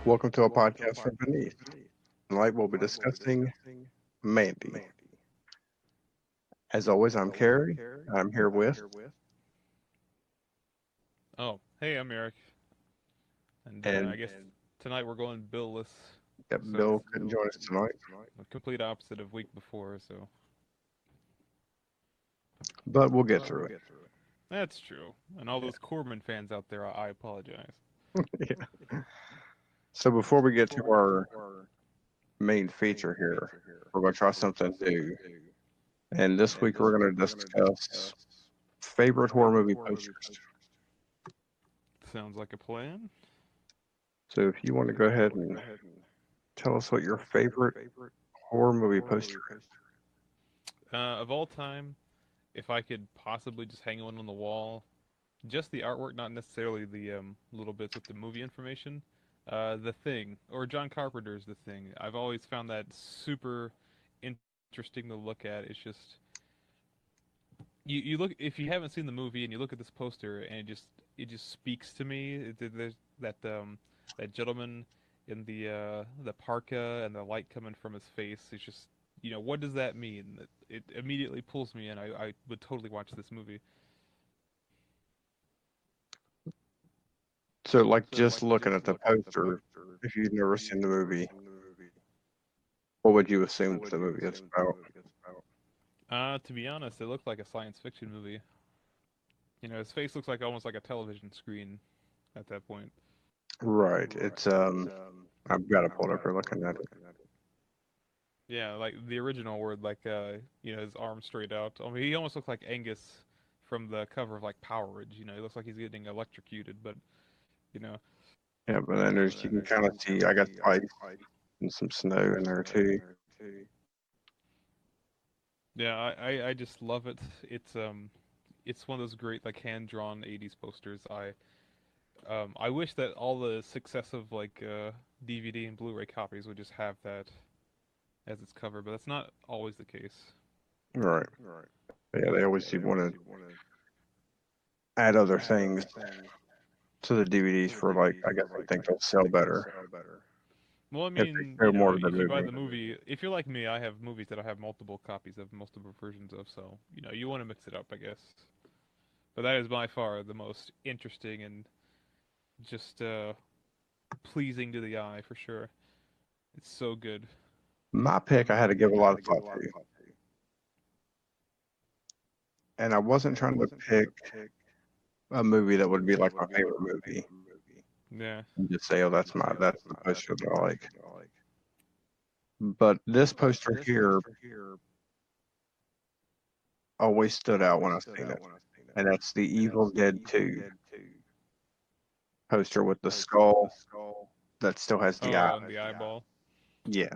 Welcome to a podcast from Beneath. Tonight we'll be discussing Mandy. As always, I'm Carrie. I'm here with. Oh, hey, I'm Eric, and And I guess tonight we're going Bill-less, yeah, so Bill couldn't join us tonight, the complete opposite of week before. So but we'll get through that's true. And all those Corman fans out there, I apologize. it. Yeah. So before we get to our main feature here, we're going to try something new. And this week we're going to discuss favorite horror movie posters. Sounds like a plan. So if you want to go ahead and tell us what your favorite horror movie poster Of all time, if I could possibly just hang one on the wall, just the artwork, not necessarily the little bits with the movie information. The Thing, or John Carpenter's The Thing. I've always found that super interesting to look at. It's just you look if you haven't seen the movie and you look at this poster and it just speaks to me. There's that gentleman in the parka and the light coming from his face. It's just what does that mean? It immediately pulls me in. I would totally watch this movie. So, like, just looking at the poster, if you've never seen the movie, what would you assume the movie is about? To be honest, it looked like a science fiction movie. His face looks like almost like a television screen at that point. Right. It's I've got to pull it up here looking at it. Yeah, like the original word, like his arms straight out. I mean, he almost looks like Angus from the cover of like Power Ridge. He looks like he's getting electrocuted, but you know, Yeah, but then there's you can kind of see I got ice and some snow in there too. yeah, I just love it. It's one of those great like hand drawn '80s posters. I wish that all the successive like DVD and Blu-ray copies would just have that as its cover, but that's not always the case. Right. Yeah, they always do want to add other things to the DVDs for like I guess they think they'll sell better Well, I if mean, they show more of the if you buy movie. the movie, if you're like me, I have movies that I have multiple copies of, multiple versions of, so, you want to mix it up, I guess. But that is by far the most interesting and just pleasing to the eye, for sure. It's so good. My pick I had to give a lot of thought to, and I wasn't trying to pick a movie that would be like my favorite movie Yeah. and just say, oh, that's the poster that I like. But this poster here always stood out when I seen it, and that's the Evil Dead 2 poster with the skull that still has the eye. Oh, and the eyeball. Yeah,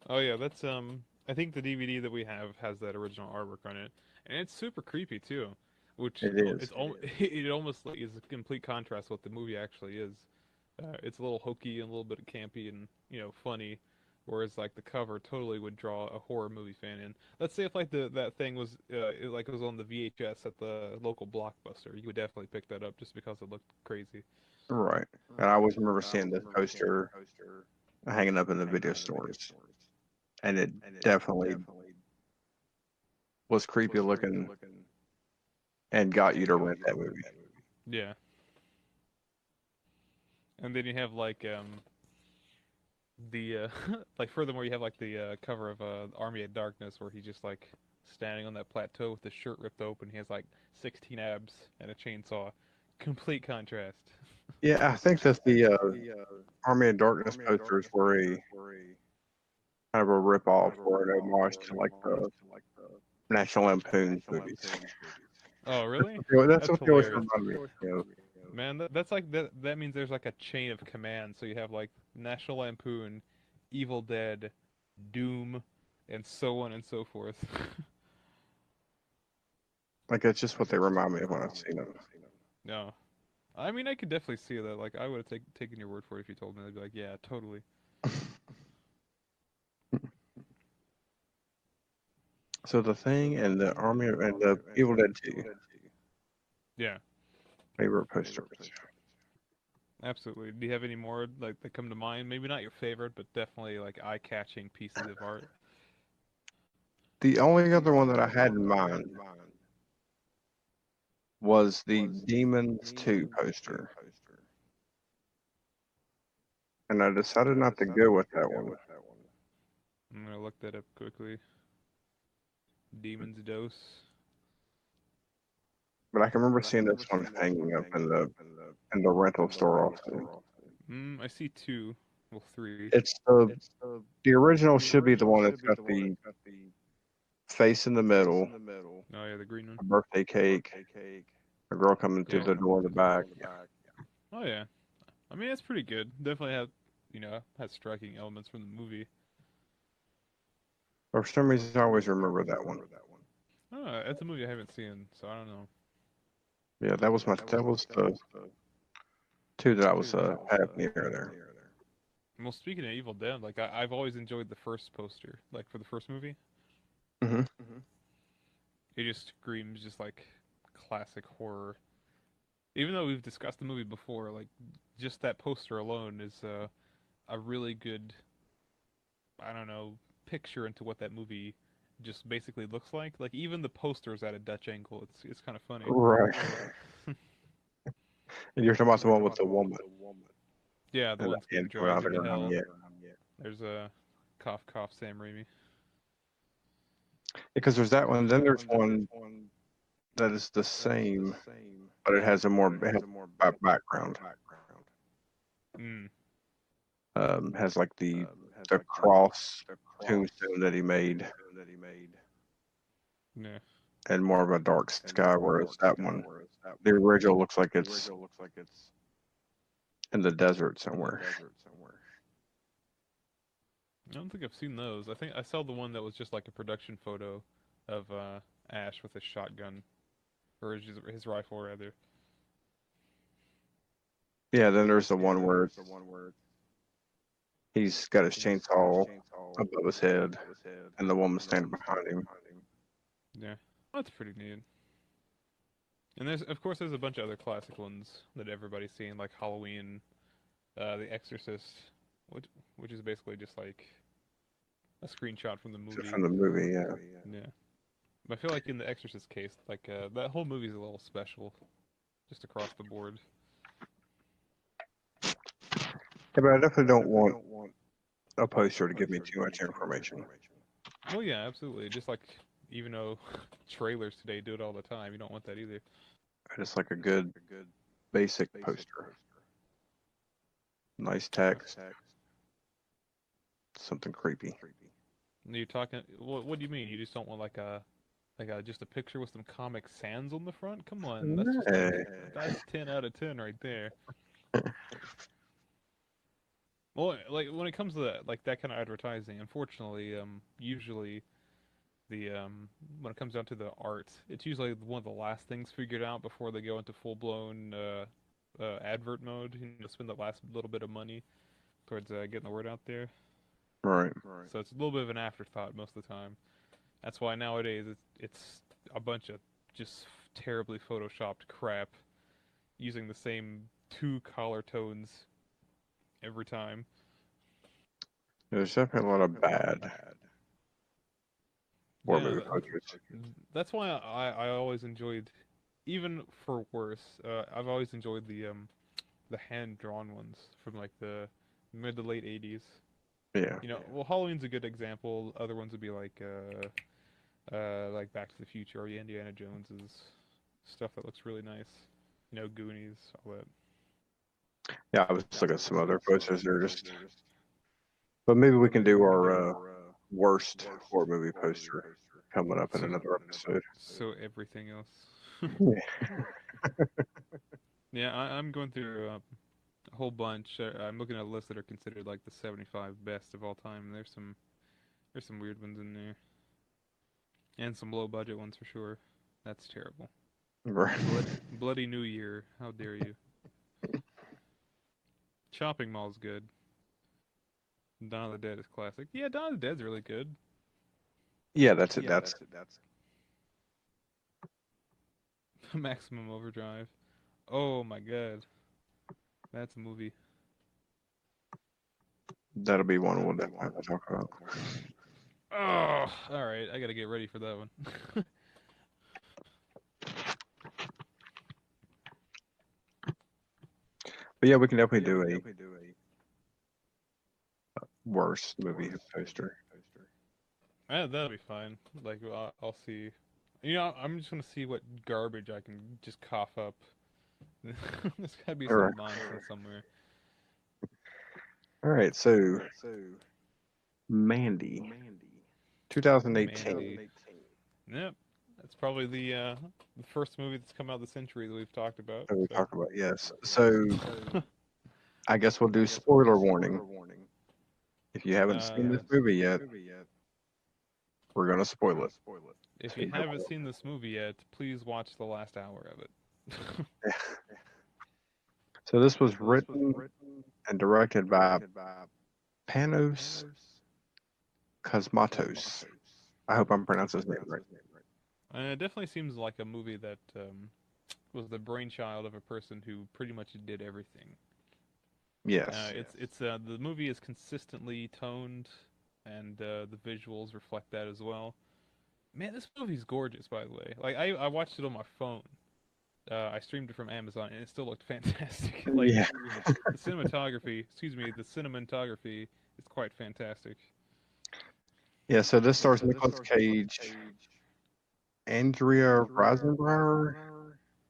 Oh yeah, that's I think the DVD that we have has that original artwork on it, and it's super creepy too, which it is. it almost like is a complete contrast to what the movie actually is. It's a little hokey and a little bit campy and funny, whereas like the cover totally would draw a horror movie fan in. Let's say if like that thing was like it was on the VHS at the local Blockbuster, you would definitely pick that up just because it looked crazy. Right. And I always remember seeing this poster hanging up in the video stores, and it definitely was creepy looking and got you to rent that movie. Yeah, and then you have like the like furthermore you have like the cover of Army of Darkness where he's just like standing on that plateau with his shirt ripped open. He has like 16 abs and a chainsaw. Complete contrast. Yeah, I think that the Army of Darkness posters were a kind of a rip off or an homage to like the National Lampoon movies. Oh really? That's That's what they always hilarious. remind me of. Man, that's like that means there's like a chain of command. So you have like National Lampoon, Evil Dead, Doom, and so on and so forth. Like it's just what they remind me of when I've seen them. No. I mean, I could definitely see that. Like, I would have taken your word for it if you told me. I'd be like, yeah, totally. So the Thing and the Army and the Evil Dead 2 Yeah. favorite posters. Absolutely. Do you have any more like that come to mind? Maybe not your favorite, but definitely like eye-catching pieces of art. The only other one that I had in mind was the Demons 2 poster, and I decided not to go with that one. I'm gonna look that up quickly. Demon's Dose. But I can remember seeing this one hanging up in the rental store often. I see two. Well, three. It's the original should be the one that's got the face in the middle, Oh yeah, the green one. a birthday cake, a girl coming through Yeah. the door in the back. Yeah. Oh yeah. I mean, it's pretty good. Definitely have, has striking elements from the movie. For some reason, I always remember that one. Oh, it's a movie I haven't seen, so I don't know. Yeah, that was the two that I was had near there. Well, speaking of Evil Dead, like I've always enjoyed the first poster, like for the first movie. Hmm. It just screams just like classic horror. Even though we've discussed the movie before, like just that poster alone is a really good, I don't know, picture into what that movie just basically looks like. Like even the poster is at a Dutch angle. It's kind of funny. Right. And you're talking about the one with the woman Yeah, the and the one's getting hand coming dragged out of into her arm. hell. Yeah, There's a cough cough Sam Raimi. because there's that one. Then there's one that is the same, but it has a background. Mm, Has like the cross tombstone that he made, yeah. and more of a dark sky. Whereas that one, the original, looks like it's in the desert somewhere. I don't think I've seen those. I think I saw the one that was just like a production photo of Ash with his shotgun or his rifle rather. Yeah. Then there's the one where he's got his chainsaw above his head, and the woman standing behind him. Yeah, that's pretty neat. And there's of course there's a bunch of other classic ones that everybody's seen, like Halloween, The Exorcist, which which is basically just like a screenshot from the movie. From the movie. Yeah. Yeah, but I feel like in the Exorcist case, like that whole movie's a little special, just across the board. Yeah, but I definitely don't want a poster to give me too much information. Well, yeah, absolutely. Just like even though trailers today do it all the time, you don't want that either. I just like a good basic poster, nice text, something creepy. You're talking. What do you mean? You just don't want like a just a picture with some Comic Sans on the front? Come on, that's just like Hey. that's 10 out of 10 right there. Well, like when it comes to that, like that kind of advertising, unfortunately, usually the when it comes down to the art, it's usually one of the last things figured out before they go into full blown advert mode. Spend the last little bit of money towards getting the word out there. Right. So it's a little bit of an afterthought most of the time. That's why nowadays it's a bunch of just terribly photoshopped crap using the same two color tones every time. There's definitely a lot of bad horror Yeah, movie posters. that's why I always enjoyed, even for worse, I've always enjoyed the hand drawn ones from like the mid to late '80s. Yeah. Well, Halloween's a good example. Other ones would be like Back to the Future or the Indiana Joneses stuff that looks really nice. Goonies, all that. Yeah, I was looking at some other posters. They're just, but maybe we can do our worst horror movie poster coming up in So, another episode. so everything else. Yeah. Yeah, I'm going through a whole bunch. I'm looking at a list that are considered like the 75 best of all time. And there's some weird ones in there, and some low budget ones for sure. That's terrible. Right. Bloody New Year. How dare you? Shopping Mall's good. Dawn of the Dead is classic. Yeah, Dawn of the Dead's really good. Yeah, that's it. That's Maximum Overdrive. Oh my god. That's a movie. That'll be one we'll definitely have to talk about. Oh, all right. I gotta get ready for that one. But yeah, we can definitely do a worst movie poster. That'll be fine. Like I'll see. I'm just gonna see what garbage I can just cough up. There's gotta be All right. some nonsense somewhere. All right. So Mandy, 2018. Mandy. Yep. That's probably the first movie that's come out this century that we've talked about. That we So. talked about. Yes. So I guess we'll do spoiler warning. If you haven't seen this Uh, movie yet, we're gonna spoil it. if So you you know. haven't seen this movie yet, please watch the last hour of it. So this was written and directed by Panos Cosmatos. I hope I'm pronouncing his name right. It definitely seems like a movie that was the brainchild of a person who pretty much did everything. Yes. It's the movie is consistently toned, and the visuals reflect that as well. Man, this movie's gorgeous, by the way. Like I watched it on my phone. I streamed it from Amazon, and it still looked fantastic. Like Yeah. the cinematography, excuse me, the cinematography is quite fantastic. Yeah. So this stars Nicolas Cage, Andrea Riseborough,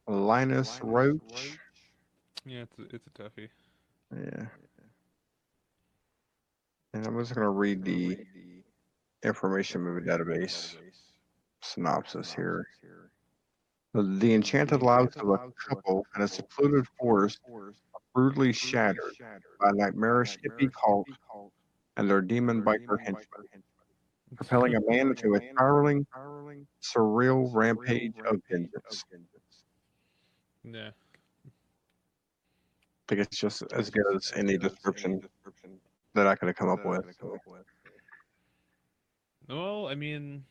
Linus Roach. Yeah, it's a toughie. Yeah. And I'm just gonna read the information movie database synopsis here. The enchanted lives of a couple in a secluded forest are brutally shattered by a nightmarish hippie cult and their demon biker henchmen, propelling a man into a spiraling, surreal rampage of vengeance. Yeah. I think it's just as good as any description that I could have come up with. So, Well, I mean,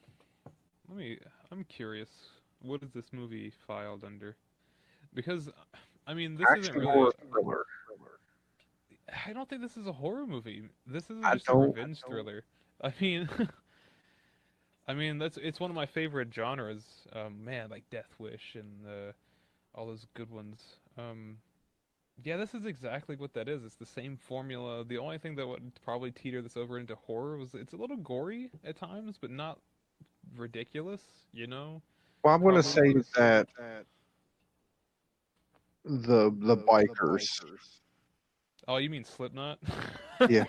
let me. I'm curious. What is this movie filed under? Because, I mean, this isn't action horror really. thriller. I don't think this is a horror movie. This is I just a don't. revenge thriller. I mean, I mean that's it's one of my favorite genres. Man, like Death Wish and all those good ones. Yeah, this is exactly what that is. It's the same formula. The only thing that would probably teeter this over into horror was it's a little gory at times, but not ridiculous. You know, Well, I'm going to say probably. that the bikers. Oh, you mean Slipknot? Yeah,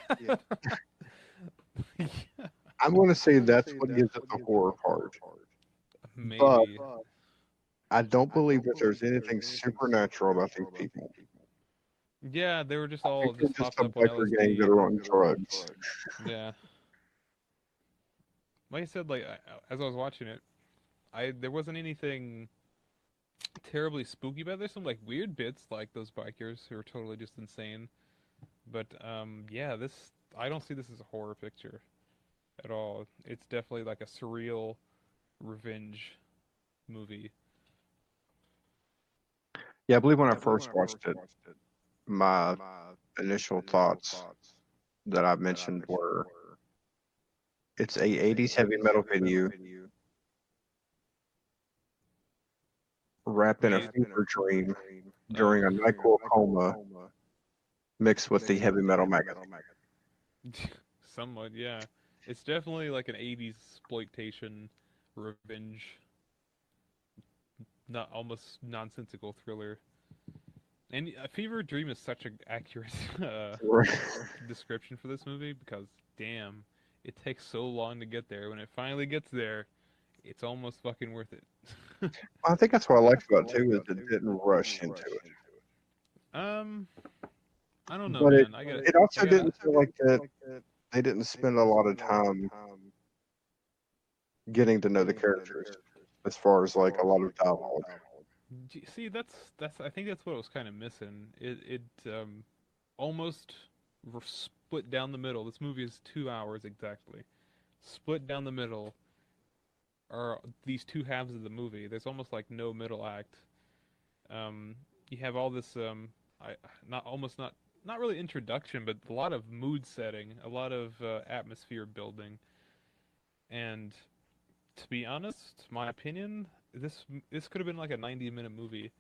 I'm going to say that's what gives it the horror part. But Maybe. I don't believe that there's anything supernatural about these people. Yeah, they were just I all think they're just just hopped a up on biker gang LSD that are and on drugs. yeah. Like I said, like as I was watching it, I there wasn't anything terribly spooky about it. There's some like weird bits, like those bikers who are totally just insane. But yeah, this I don't see this as a horror picture at all. It's definitely like a surreal revenge movie. Yeah, I believe when I first watched it, my initial thoughts that I mentioned were it's a 80s heavy metal video wrapped in a Made fever dream oh during a NyQuil coma mixed with the heavy metal magazine. somewhat yeah. It's definitely like an '80s exploitation revenge, not almost nonsensical thriller. And a fever dream is such an accurate description for this movie because damn, it takes so long to get there. When it finally gets there, it's almost fucking worth it. I think that's what I liked about it too is it didn't rush into it, um, I don't know, but it man. it I also gotta. didn't feel like that they didn't spend a lot of time getting to know the characters as far as like a lot of dialogue. See, that's. I think that's what I was kind of missing. It almost split down the middle. This movie is 2 hours exactly. Split down the middle are these two halves of the movie. There's almost like no middle act. You have all this. I not almost not really introduction, but a lot of mood setting, a lot of atmosphere building, and to be honest, my opinion, this could have been like a 90-minute movie,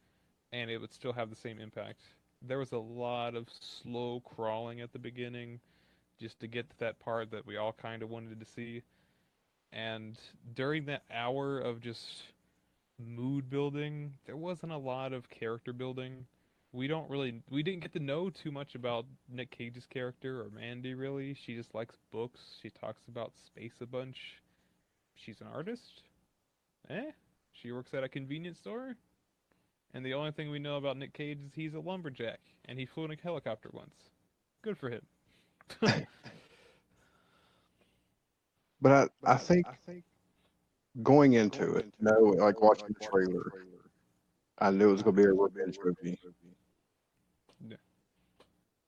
and it would still have the same impact. There was a lot of slow crawling at the beginning, just to get to that part that we all kind of wanted to see. And during that hour of just mood building, there wasn't a lot of character building. We didn't get to know too much about Nick Cage's character or Mandy really. She just likes books. She talks about space a bunch. She's an artist. Eh? She works at a convenience store. And the only thing we know about Nick Cage is he's a lumberjack and he flew in a helicopter once. Good for him. But I think going into it, no, like watching the trailer, I knew it was going to be a revenge movie. Yeah.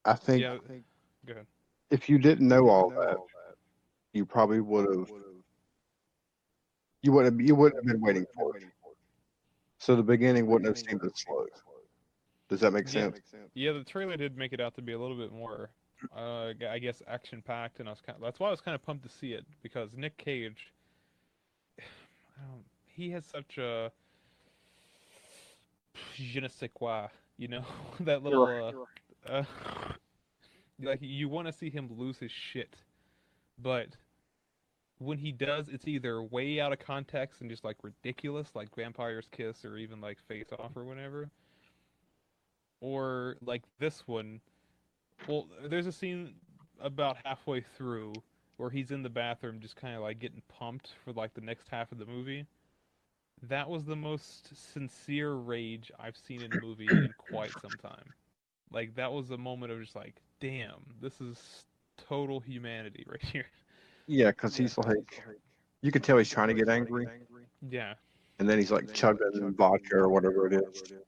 I think Yeah. Go ahead. if you didn't know all that, you probably would have. You wouldn't have been waiting for it. So the beginning wouldn't have seemed as slow. Does that make Yeah. sense? Yeah, the trailer did make it out to be a little bit more, I guess, action packed, and that's why I was kind of pumped to see it because Nick Cage, he has such a je ne sais quoi, you know, that You're little, like you want to see him lose his shit, but when he does, it's either way out of context and just like ridiculous, like Vampire's Kiss or even like Face Off or whatever, or like this one. Well, there's a scene about halfway through where he's in the bathroom just kind of like getting pumped for like the next half of the movie. That was the most sincere rage I've seen in a movie in quite some time. Like that was a moment of just like, damn, this is total humanity right here. Yeah, because he's like, you can tell he's trying to get angry, Yeah. and then he's like chugging vodka or whatever it is, and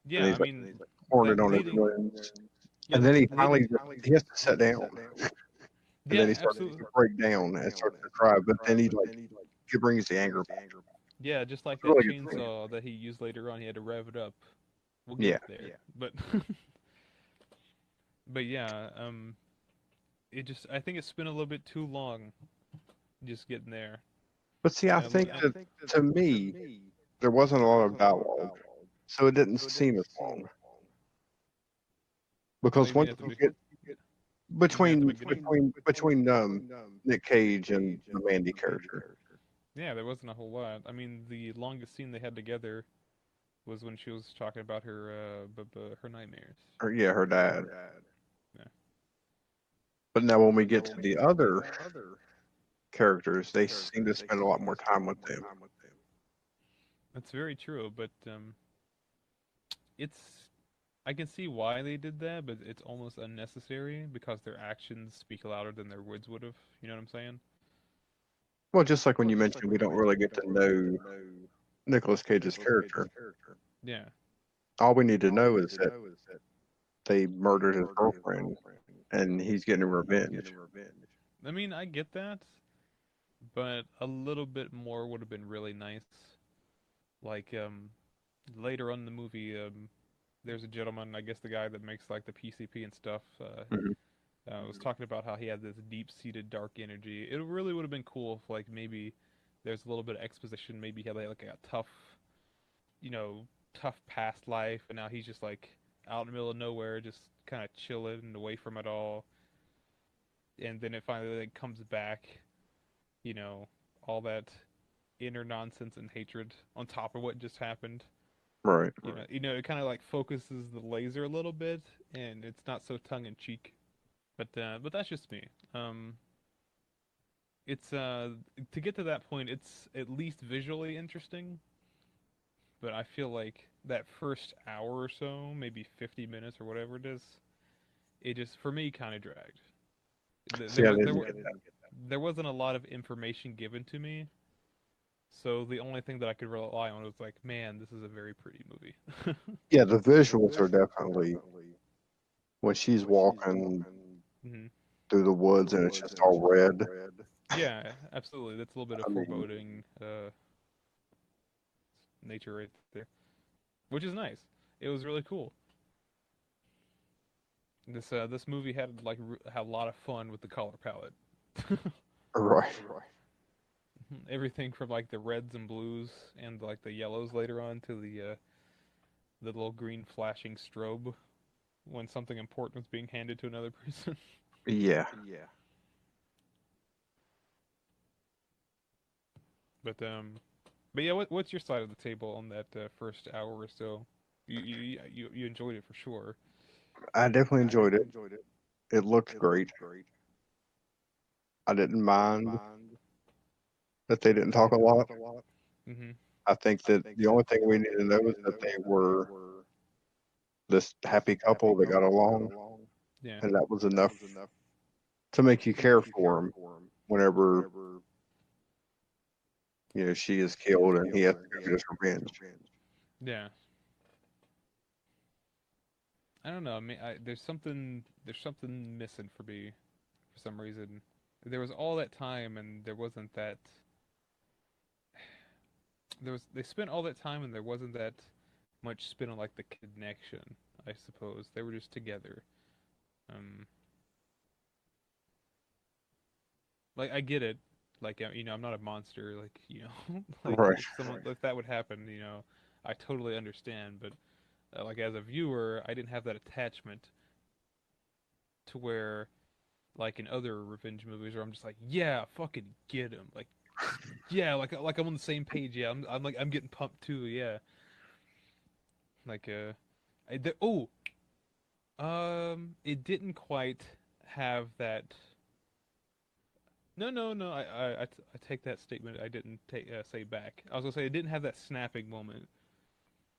Yeah, I he's like mean pouring it that on his leading wounds, yeah, and then he leading finally he has to sit down, and then yeah, he starts absolutely. to break down and starts to cry, but then he brings the anger back. Yeah, just like It's a that really good scene. chainsaw that he used later on, he had to rev it up. We'll Yeah, get there. But but yeah, it just I think it spent a little bit too long just getting there. but see, I think that to me there wasn't a lot of dialogue, so it didn't seem as long Oh, because you mean once at the you get you mean at the between beginning? Nick Cage and the Mandy character, Yeah, there wasn't a whole lot. I mean, the longest scene they had together was when she was talking about her her nightmares. or yeah, her dad. Yeah. But now when we get to the other characters, they seem to spend a lot more time with them. That's very true, but it's I can see why they did that, but it's almost unnecessary because their actions speak louder than their words would have. You know what I'm saying? Well, just like when you mentioned, we don't really get to know Nicolas Cage's character. Yeah. All we need to know is that they murdered his girlfriend, and he's getting revenge. I mean, I get that, but a little bit more would have been really nice. Like later on in the movie, there's a gentleman, I guess the guy that makes like the PCP and stuff, Mhm. was talking about how he had this deep-seated dark energy. It really would have been cool if like maybe there's a little bit of exposition. Maybe he had like a tough, you know, tough past life, and now he's just like out in the middle of nowhere, just kind of chilling and away from it all. And then it finally like comes back, you know, all that inner nonsense and hatred on top of what just happened. Right. It kind of like focuses the laser a little bit, and it's not so tongue in cheek. But that's just me. It's to get to that point, it's at least visually interesting, but I feel like that first hour or so, maybe 50 minutes or whatever it is, it just for me kind of dragged. See, There I was didn't get that. there wasn't a lot of information given to me, so the only thing that I could rely on was like, man, this is a very pretty movie. Yeah, the visuals are definitely when she's walking hmm through the woods and it's just all red. Yeah, absolutely. That's a little bit of I mean, foreboding nature right there, which is nice. It was really cool. This movie had had a lot of fun with the color palette. Right. Everything from like the reds and blues and like the yellows later on to the little green flashing strobe when something important was being handed to another person. Yeah. but um, but yeah, what's your side of the table on that first hour or so? You enjoyed it for sure. I definitely enjoyed it. It looked great. I didn't mind that they didn't talk a lot. Hmm. I think that the only thing we need to know is that they were this happy couple that got along, Yeah. and that was enough to make you care for him whenever she is killed and he has to go get his revenge. Yeah. I don't know. I mean, there's something missing for me for some reason. There was all that time and there wasn't that. They spent all that time and there wasn't that much spin on like the connection. I suppose they were just together. Um, like I get it. Like I'm not a monster. Like like Right. if that would happen, I totally understand. But like as a viewer, I didn't have that attachment to where like in other revenge movies where I'm just like, yeah, fucking get him. Like yeah, like I'm on the same page. Yeah, I'm like I'm getting pumped too. Yeah, like oh, it didn't quite have that. No, no, no. I take that statement. I didn't take say back. I was gonna say it didn't have that snapping moment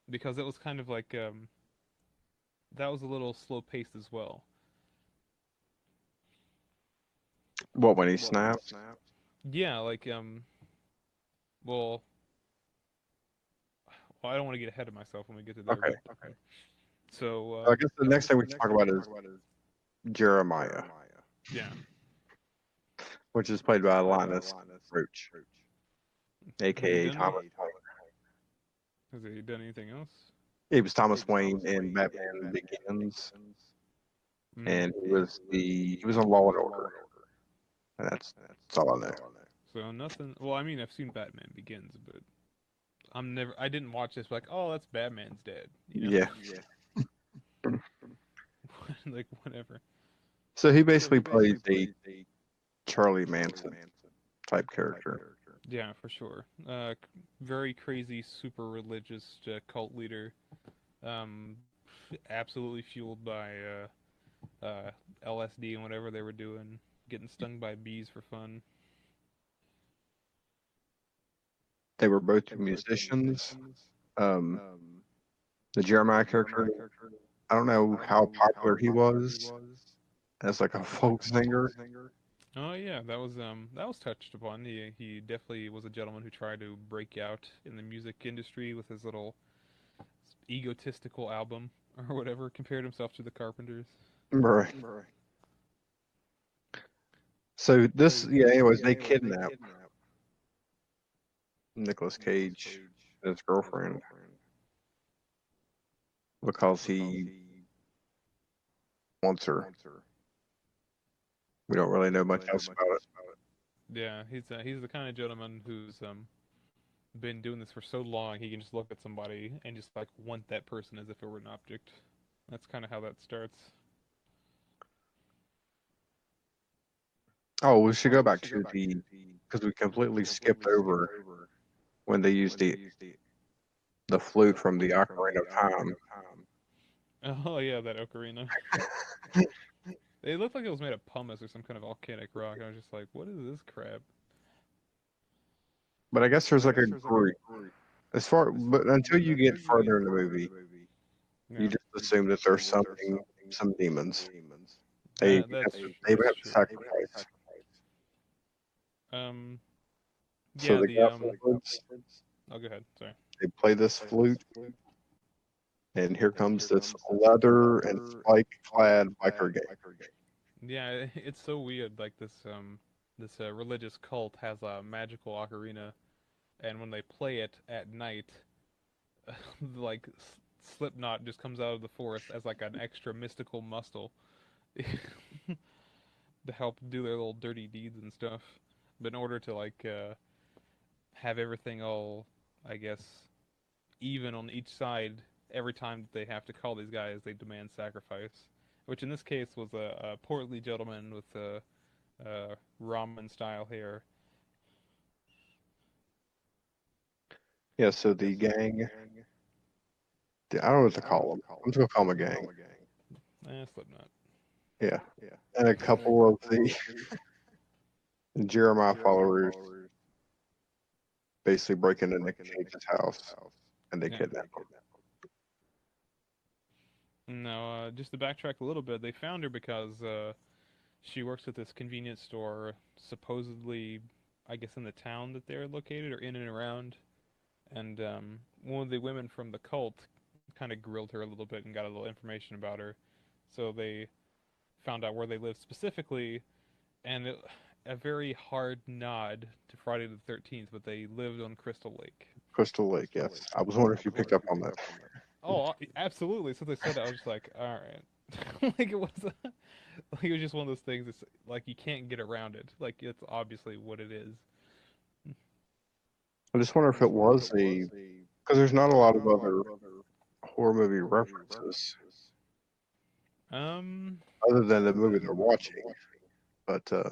because it was kind of like that was a little slow paced as well. What, when he snapped? Yeah, like well, I don't want to get ahead of myself when we get to there, Okay. but so I guess the next thing we can talk about is Jeremiah, yeah. which is played by Linus Roach, Has he aka done any? Thomas Wayne. Has he done anything else? He was Thomas Wayne in Batman Begins, Mm. and he was on Law and Order, and that's all I know. So nothing. Well, I mean, I've seen Batman Begins, but I didn't watch this like, oh, that's Batman's dead. Yeah. Like whatever. So he basically plays a Charlie Manson type character. Yeah, for sure. Very crazy, super religious cult leader. Um, absolutely fueled by LSD and whatever they were doing, getting stung by bees for fun. They were both musicians. Um, the Jeremiah character, I don't know how popular he was as like a folk singer. Oh yeah, that was touched upon. He definitely was a gentleman who tried to break out in the music industry with his little egotistical album or whatever. Compared himself to the Carpenters. Right. So this, yeah. Anyways, they kidnap Nicolas Cage and his girlfriend because he wants her. We don't really know much else about it. Yeah, he's the kind of gentleman who's been doing this for so long he can just look at somebody and just like want that person as if it were an object. That's kind of how that starts. Oh, we should go back to because we completely skipped over when they used the flute from the Ocarina of Time. Oh yeah, that ocarina. It looked like it was made of pumice or some kind of volcanic rock. I was just like, what is this crap? But I guess there's like a group. But until you get further in the movie, you Yeah, just assume that there's some demons. They that's they would that's have to true. sacrifice. Um, So yeah, the the Goblins, Oh, go ahead. Sorry. they play this flute, and here comes this leather and spike clad biker gang. Yeah, it's so weird. Like this religious cult has a magical ocarina, and when they play it at night, like Slipknot just comes out of the forest as like an extra mystical muscle. to help do their little dirty deeds and stuff. But in order to like have everything all, I guess, even on each side, every time they have to call these guys, they demand sacrifice. Which in this case was a portly gentleman with ramen style hair. Yeah, so the gang, I don't know what to call them. I'm just gonna call them a gang. Slipknot. Yeah, and a couple of the Jeremiah followers basically break into Nick Cage's house and they Yeah. kidnap him. No, just to backtrack a little bit, they found her because she works at this convenience store, supposedly, I guess, in the town that they're located or in and around. And one of the women from the cult kind of grilled her a little bit and got a little information about her. So they found out where they lived specifically, and a very hard nod to Friday the 13th, but they lived on Crystal Lake. Crystal Lake, yes. I was wondering if you picked up on that. Oh, absolutely. So they said that, I was just like, all right. Like like it was just one of those things. It's like you can't get around it. Like it's obviously what it is. I just wonder if it was because there's not a lot of other horror movie references Um, other than the movie they're watching. But I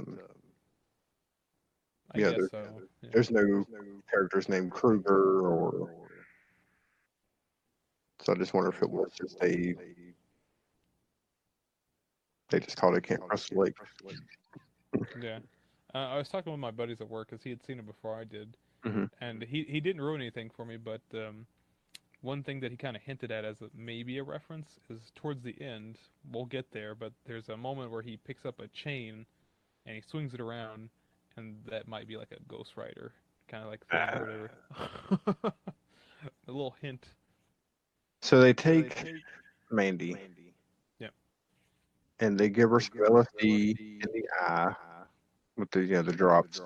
yeah, guess so. Yeah. there's no characters named Kruger or. So I just wonder if it was just they just called it Camp Crystal Lake. Yeah. I was talking with my buddies at work because he had seen it before I did, Mm-hmm. and he didn't ruin anything for me. But one thing that he kind of hinted at as maybe a reference is towards the end. We'll get there, but there's a moment where he picks up a chain and he swings it around, and that might be like a Ghost Rider kind of like thing or whatever. A little hint. So they take Mandy Yeah. and they give her some LSD in the eye with the drops,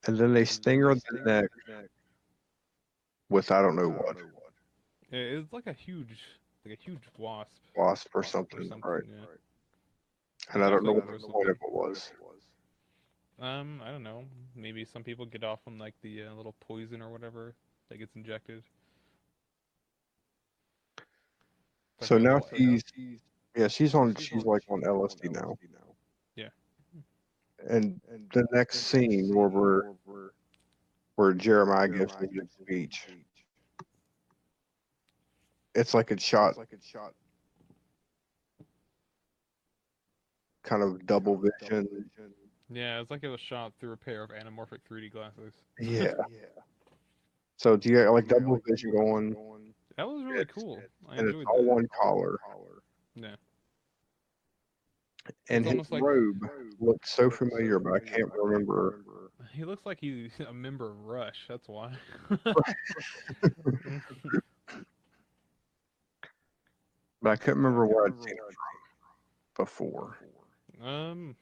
and then they sting her in the neck with I don't know what It's like a huge wasp or or something, something. right? Yeah. And It's I don't know definitely a what the gruesome point of thing. it was. I don't know. Maybe some people get off on like the little poison or whatever that gets injected. It's like So a now little. she's like on LSD now, Yeah. and the next scene where Jeremiah gives the big speech, it's like it's shot kind of double vision. Yeah, it's like it was shot through a pair of anamorphic 3D glasses. Yeah. So do you like double vision going? That was really It's cool. I and it's enjoyed all that. one collar, Yeah. and It's his almost like robe looks so familiar, but I can't remember. he looks like he's a member of Rush. That's why. But I couldn't remember where I'd seen it before. um,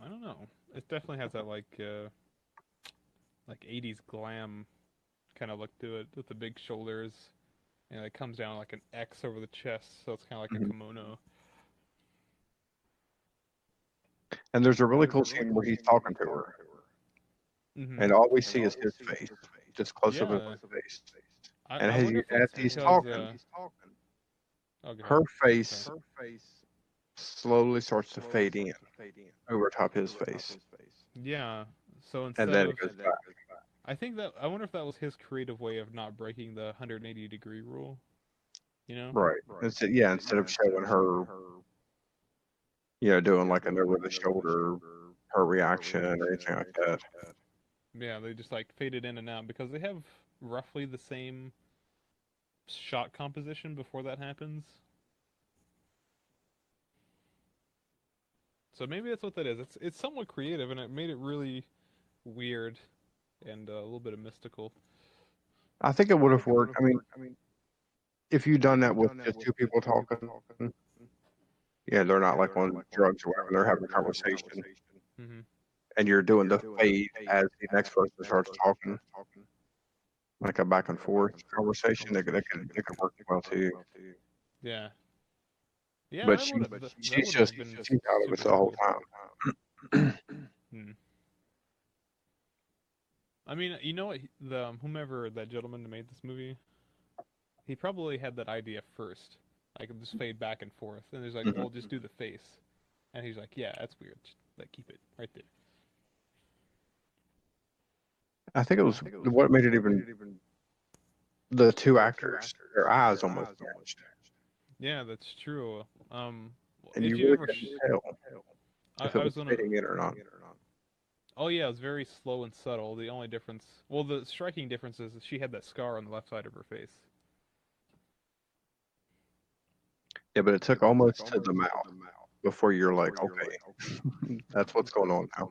I don't know. It definitely has that like 80s glam kind of look to it with the big shoulders, and it comes down like an X over the chest, so it's kind of like a Mhm. kimono. And there's a really cool scene where he's talking to her, Hmm. and all we see is his face, just close up of Yeah. his face. I And I wonder if as that's he's because talking, oh, go ahead. her Sorry. face slowly starts to fade in over top his face, Yeah. So and instead then it of goes back. I wonder if that was his creative way of not breaking the 180-degree rule, you know? Right. Instead of showing her, doing like an over the shoulder, her reaction or anything like that. Yeah, they just like faded in and out because they have roughly the same shot composition before that happens. So maybe that's what that is. It's somewhat creative and it made it really weird and a little bit of mystical. I think it would have worked. I mean, if you'd done that with just two people talking, they're not like on drugs or whatever, they're having a conversation, Hmm. and you're doing the fade as the next person starts talking, like a back and forth conversation. They could work well too. Yeah. Yeah, but that would have that she's would just have been she's out of it super the whole cool. time. Hmm. I mean, you know what? The whomever that gentleman that made this movie, he probably had that idea first. I could just fade back and forth, and he's like, Mhm. "Well, just do the face," and he's like, "Yeah, that's weird. Just, like, keep it right there." I think it was what made it even the two actors, their eyes almost matched, Yeah, that's true. and If you you really ever, couldn't tell if it I was was gonna. fitting in or not. Oh yeah, it was very slow and subtle. The only difference, well, the striking difference is that she had that scar on the left side of her face. Yeah, but it took almost to the mouth before you're like, okay, that's what's going on now.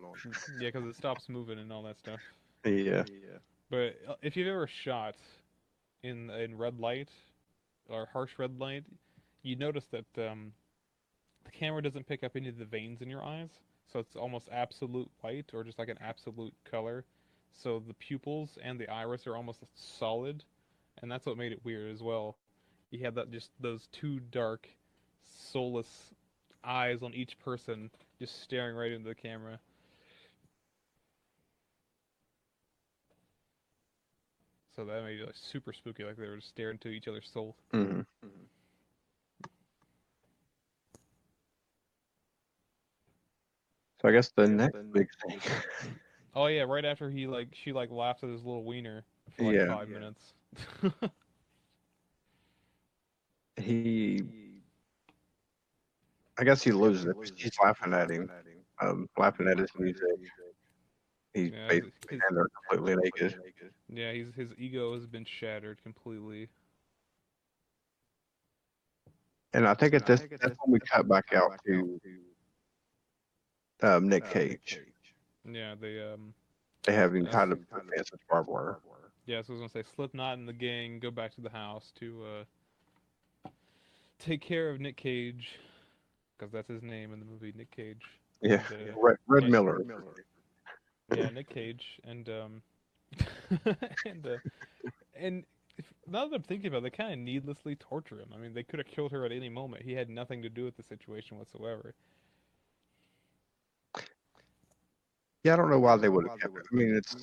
Yeah, because it stops moving and all that stuff. Yeah. But if you've ever shot in red light or harsh red light, you notice that the camera doesn't pick up any of the veins in your eyes, so it's almost absolute white or just like an absolute color. So the pupils and the iris are almost solid, and that's what made it weird as well. You had that just those two dark, soulless eyes on each person, just staring right into the camera. So that made it like super spooky, like they were just staring into each other's soul. Hmm. So I guess the next big thing, Oh yeah, right after she like laughs at his little wiener for like yeah, 5 minutes. he, I guess he loses it because she's laughing at him, laughing at his music. He's Yeah, basically standing there completely naked. yeah, his ego has been shattered completely. And I think at this, that's when we cut back out to Nick Cage. Yeah, They have him tied up to the fence with barbed wire. yeah, so I was gonna say Slipknot and the gang go back to the house to take care of Nick Cage, because that's his name in the movie, Nick Cage. Yeah, And Red yeah, Miller. yeah, Nick Cage, and and and now that I'm thinking about it, they kind of needlessly torture him. I mean, they could have killed her at any moment. He had nothing to do with the situation whatsoever. Yeah, I don't know why they would have kept it. I mean, it's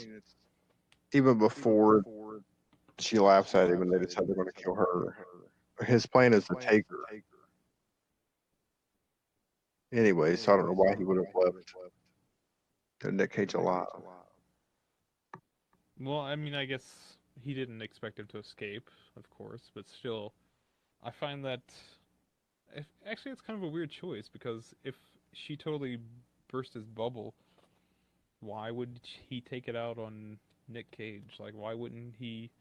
even before she laughs at him and they decide they're going to kill her. His plan is to take her anyway, so I don't know why he would have left Nick Cage alive. Well, I mean, I guess he didn't expect him to escape, of course, but still, I find that actually it's kind of a weird choice because if she totally burst his bubble, why would he take it out on Nick Cage? Like, why wouldn't he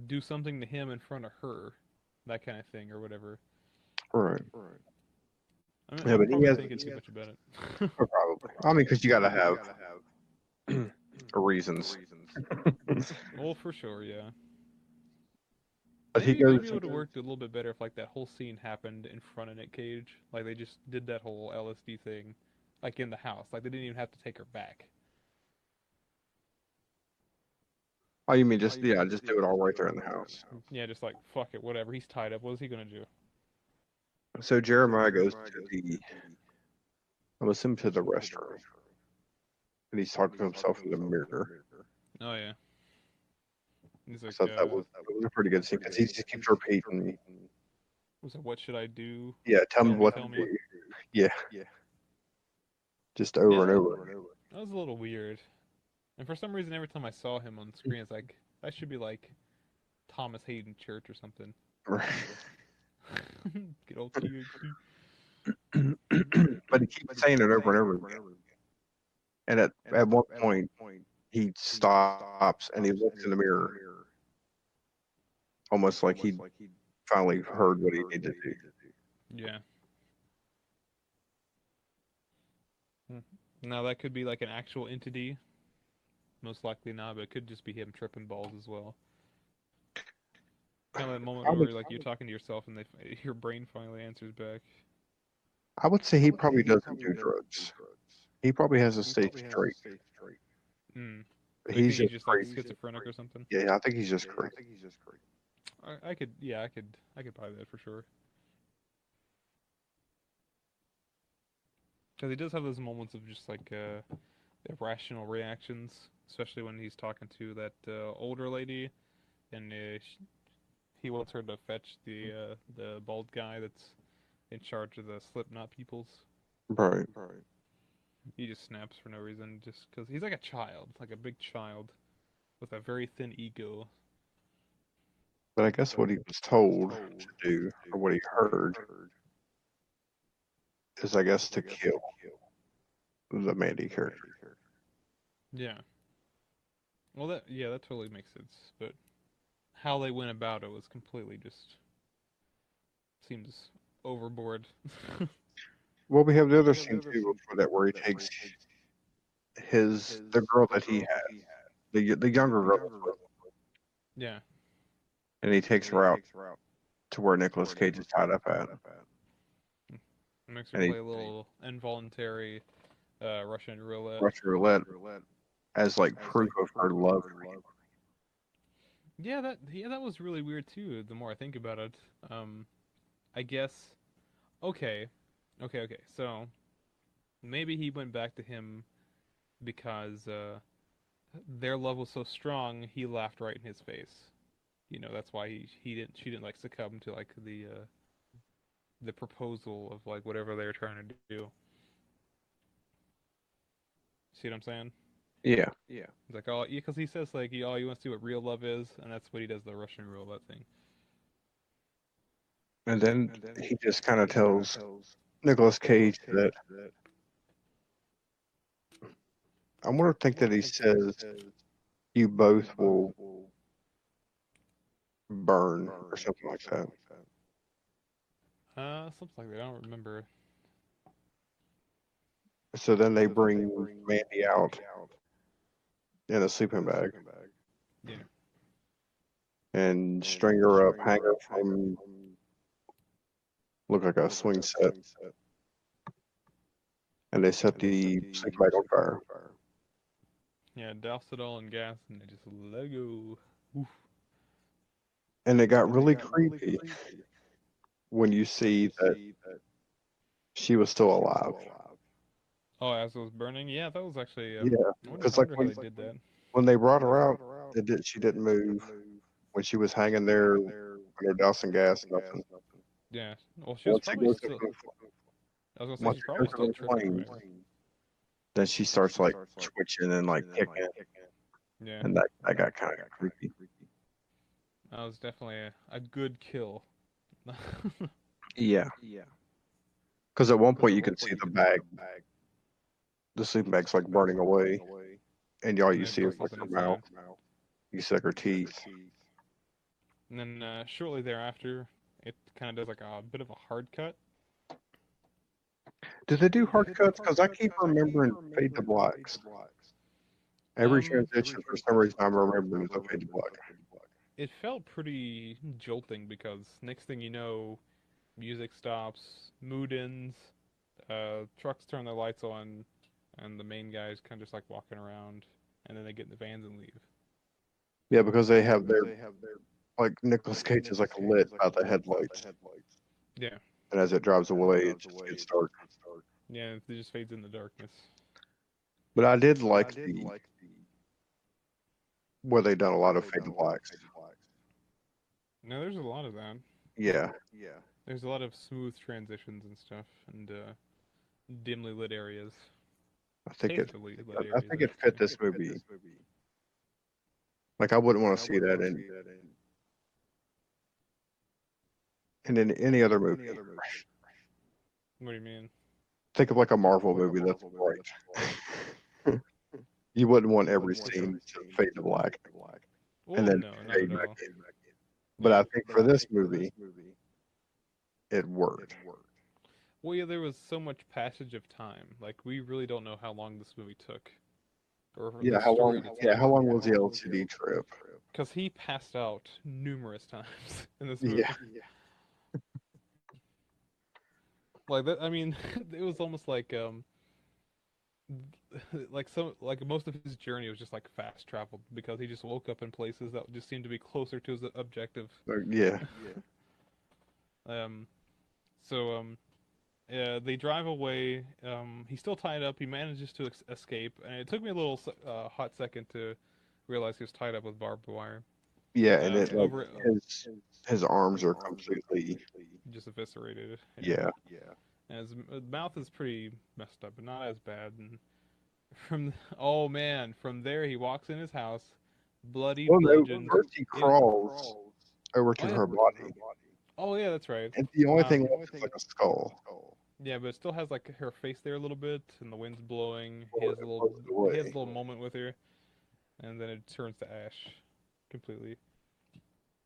do something to him in front of her, that kind of thing, or whatever? Right. Yeah, I'm but he probably has thinking too much about it. probably. I mean, because you got to have reasons. Well, for sure, yeah. But he goes. Maybe it would have worked a little bit better if like that whole scene happened in front of Nick Cage. Like they just did that whole LSD thing, like in the house. Like they didn't even have to take her back. Oh, you mean just just do it all right there in the house. Yeah, just like fuck it, whatever. He's tied up. What is he gonna do? So Jeremiah goes to the, I'm assuming to the restroom, and he's talking to himself in the mirror. Oh yeah. He's I like, thought that was a pretty good scene because he just keeps repeating, was it what should I do? "Yeah, tell me what to Tell me. do." Yeah, just Yeah, over and over. that was a little weird. And for some reason, every time I saw him on screen, it's like that should be like Thomas Hayden Church or something. Good old THC. But he keeps saying it over and over again. And at one point, he stops and he looks in the mirror, almost like he finally heard what he needed to do. Yeah. Hmm. Now that could be like an actual entity. Most likely not, but it could just be him tripping balls as well. Kind of that moment I would, where like you're talking to yourself and your brain finally answers back. I would say he probably doesn't do drugs. He probably has a stage trait. Hmm. So you He's think he's just just like crazy. schizophrenic or something? Yeah, I think he's just crazy. I could, yeah, I could buy that for sure. Because he does have those moments of just like irrational reactions, especially when he's talking to that older lady, and he wants her to fetch the bald guy that's in charge of the Slipknot peoples. Right. He just snaps for no reason, just because he's like a child, like a big child with a very thin ego. But I guess what he was told to do, or what he heard, is I guess to kill the Mandy character. Yeah. Well, that totally makes sense. But how they went about it was completely just seems overboard. Well, we have the other scene too before that where he takes the girl that he had, the younger girl, Yeah, and he takes her out to where Nicolas Cage is tied up at, it makes her and he play a little involuntary Russian roulette. Russian roulette as like proof of her love for him. Yeah, that was really weird too. The more I think about it, I guess okay, okay. So maybe he went back to him because their love was so strong. He laughed right in his face. That's why she didn't like succumb to like the proposal of like whatever they were trying to do. See what I'm saying? Yeah, It's like, oh, because he says like he wants to see what real love is, and that's what he does, the Russian roulette thing. and then he just kind of tells Nicolas Cage that I want to think that he says you both will burn or something like that. Something like that. I don't remember. So then they bring Mandy out in a sleeping bag Yeah, and string her up, hang her from look like a swing set, and they set the sleeping bag on fire. yeah. Doused it all in gas, and they just let go. Oof. And it got really creepy when you see that she was still alive. Oh, as it was burning. Yeah, that was actually. Yeah, I because like wonder how they did that. when they brought her out, she didn't move. When she was hanging there under dousing gas, nothing. Yeah. Well, she was Once it probably goes up still. in, I was gonna say once she's it probably goes up still in tripping, flames, right? then she starts like twitching and like kicking, Yeah. and that got kind of creepy. That was definitely a good kill. Yeah, because at one point you can see the sleeping bag's like burning away, and all And you there's see still is like something her mouth. inside. You see like her teeth. And then shortly thereafter, it kind of does like a bit of a hard cut. Did they do hard cuts? Because I keep remembering fade to blacks. Every Um, transition, for some reason, I'm remembering is a fade to black. it felt pretty jolting because next thing you know, music stops, mood ends, trucks turn their lights on, and the main guys kind of just like walking around, and then they get in the vans and leave. Yeah, because they have their like Nicolas Cage is like lit by the headlights, Yeah, and as it drives away, it just gets dark. yeah, it just fades in the darkness. But I did like the where they done a lot of fade to blacks. No, there's a lot of that. Yeah, There's a lot of smooth transitions and stuff, and dimly lit areas, I think it. tastefully lit I areas, think I it should fit say. this movie. Like I wouldn't want to see that in any other movie. What do you mean? Think of like a Marvel movie that's bright. You wouldn't want every scene to fade to black and Well, then no, not fade at back all. in. But Yeah. I think for this movie, it worked. Well, yeah, there was so much passage of time. Like, we really don't know how long this movie took, or for Yeah, this story to Yeah, take. how long was the LCD trip? Because he passed out numerous times in this Yeah, movie. Like that, I mean, it was almost like most of his journey was just like fast traveled because he just woke up in places that just seemed to be closer to his objective. yeah. Um, so They drive away. He's still tied up. He manages to escape, and it took me a little hot second to realize he was tied up with barbed wire. Yeah, and it like Over his arms are completely just eviscerated. Yeah, yeah. and his mouth is pretty messed up, but not as bad. And from oh man, from there he walks in his house, bloody, Well, no, bludgeoned. first he In, crawls over oh to yeah, her body, oh yeah, that's right. and the only thing Um, left is like a skull. yeah, but it still has like her face there a little bit, and the wind's blowing. Well, it blows He has a away. little moment with her, and then it turns to ash completely.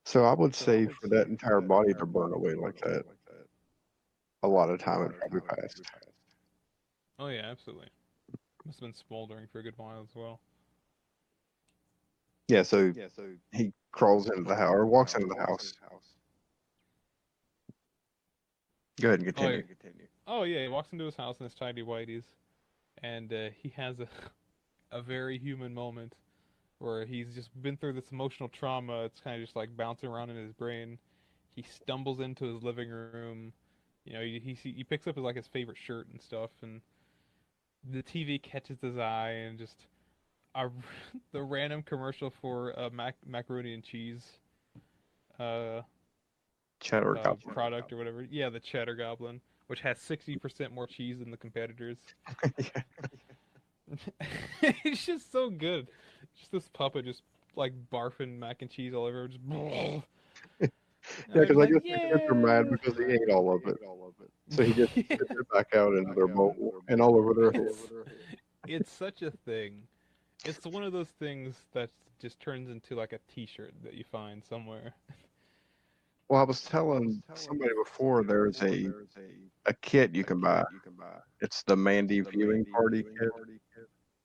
So I would say for that entire body to burn away like that, a lot of time had probably passed. Oh yeah, absolutely. Must have been smoldering for a good while as well. Yeah, so he crawls into the house or walks into the house. Go ahead and Oh yeah, continue. he walks into his house in his tidy whities, and he has a very human moment where he's just been through this emotional trauma. It's kind of just like bouncing around in his brain. He stumbles into his living room. You know, he picks up his like his favorite shirt and stuff, and the TV catches his eye, and just a, the random commercial for macaroni and cheese uh, Cheddar Goblin. product or whatever. Yeah, the Cheddar Goblin, which has 60% more cheese than the competitors. Yeah, It's just so good. Just this puppet just like barfing mac and cheese all over. Just and they're because just I like, guess the kids are mad yeah. because he ate all of it. So he just spits it back out into their bowl and all over their head. it's it's such a thing. It's one of those things that just turns into like a T-shirt that you find somewhere. Well, I was telling somebody before there's a kit you can buy. It's the Mandy viewing party kit,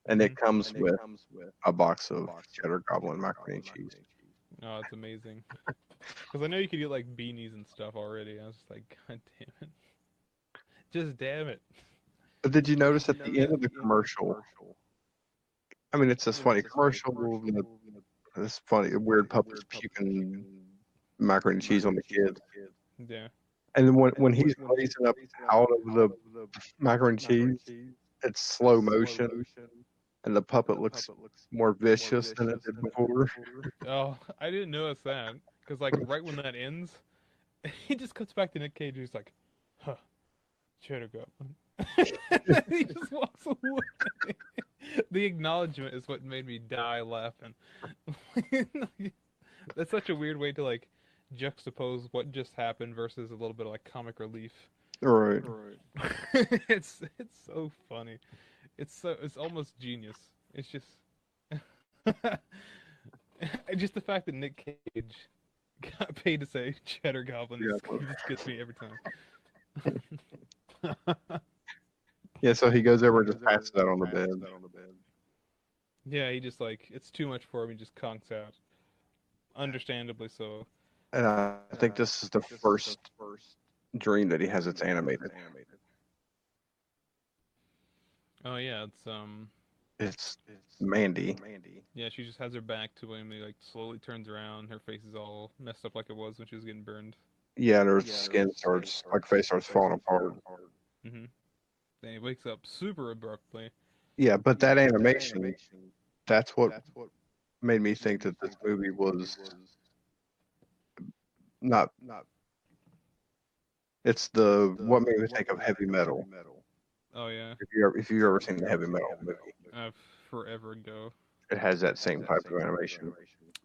and Hmm. it comes with a box of cheddar goblin macaroni and cheese. Oh, it's amazing. Because I know you could get like beanies and stuff already. I was just like, God damn it, just damn it. But did you notice at the end of the commercial? I mean, it's this funny commercial. This funny weird puppet's puking macaroni and cheese on the kid, Yeah. and then when he's raising up out of the macaroni and cheese, it's slow motion, and the puppet looks more vicious than it did before. Oh, I didn't notice that. Because like right when that ends, he just cuts back to Nick Cage. And he's like, "Huh, Cheddar Goblin." He just walks away. The acknowledgement is what made me die laughing. That's such a weird way to like juxtapose what just happened versus a little bit of like comic relief. All right. It's so funny. It's almost genius. It's just just the fact that Nick Cage got paid to say Cheddar Goblin Yeah. just gets me every time. Yeah. So he goes over and just passes out on the bed. Yeah, he just like it's too much for him. He just conks out, understandably so. And I think this is the first dream that he has that's animated. Oh yeah, It's Mandy. yeah. She just has her back to him. He like slowly turns around. Her face is all messed up like it was when she was getting burned. Yeah, and her skin starts, like, face starts falling apart. Hmm. Then he wakes up super abruptly. Yeah, but that animation, that's what made me think that this movie was not. It's the what made me think of heavy metal. Oh yeah, If you've ever seen the heavy metal movie, uh, forever ago. it has that same type of animation.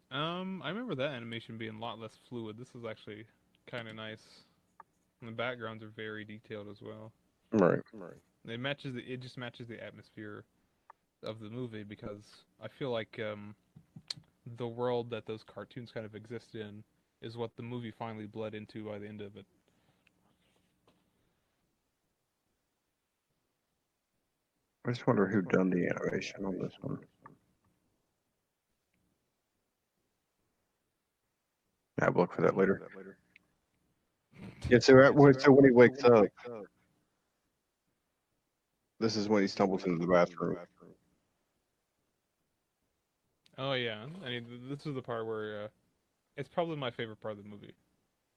I remember that animation being a lot less fluid. This is actually kind of nice. And the backgrounds are very detailed as well. Right. It just matches the atmosphere of the movie because I feel like the world that those cartoons kind of exist in is what the movie finally bled into by the end of it. I just wonder who done the animation on this one. I'll look for that later. Yeah, so when he wakes up, this is when he stumbles into the bathroom. Oh yeah, I mean this is the part where it's probably my favorite part of the movie,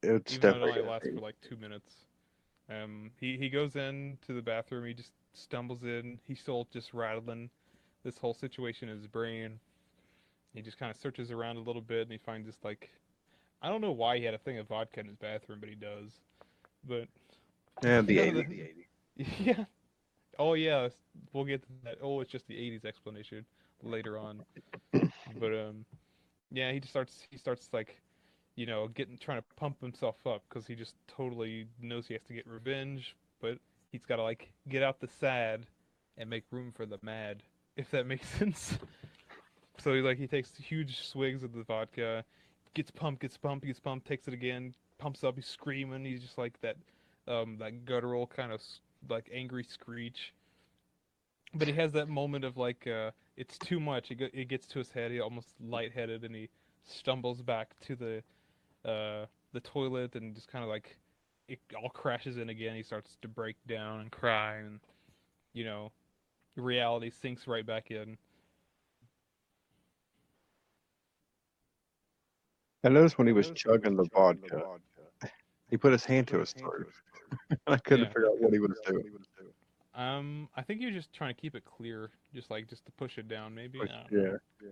It's even though it definitely only gonna lasts be. for like 2 minutes. He goes in to the bathroom. He just stumbles in. He's still just rattling this whole situation in his brain. He just kind of searches around a little bit, and he finds this like I don't know why he had a thing of vodka in his bathroom, but he does. But And you the know 80s. the yeah. Oh yeah, we'll get to that. Oh, it's just the '80s explanation later on. But yeah, he starts like getting trying to pump himself up because he just totally knows he has to get revenge, but he's got to like get out the sad and make room for the mad, if that makes sense. So he takes huge swigs of the vodka, gets pumped, takes it again, pumps up, he's screaming, he's just like that guttural kind of like angry screech. But he has that moment of like it's too much. It gets to his head. He almost lightheaded, and he stumbles back to the toilet and just kind of like it all crashes in again. He starts to break down and cry, and you know reality sinks right back in. I noticed when he was chugging the vodka, he put his hand to his throat. I couldn't Yeah. figure out what he was doing. I think he was just trying to keep it clear, just to push it down. Maybe But I don't know. yeah,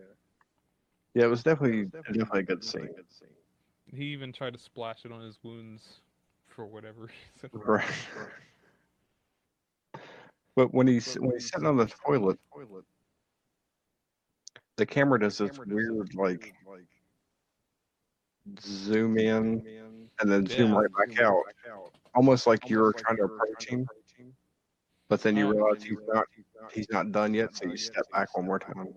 yeah, it was definitely a good scene. He even tried to splash it on his wounds for whatever reason. Right. But when he's sitting on the toilet, the camera does this weird like zoom in and then zoom Yeah. right back out, almost like you're trying to approach him, but then you Uh, realize he's not done yet, so you step back one more time.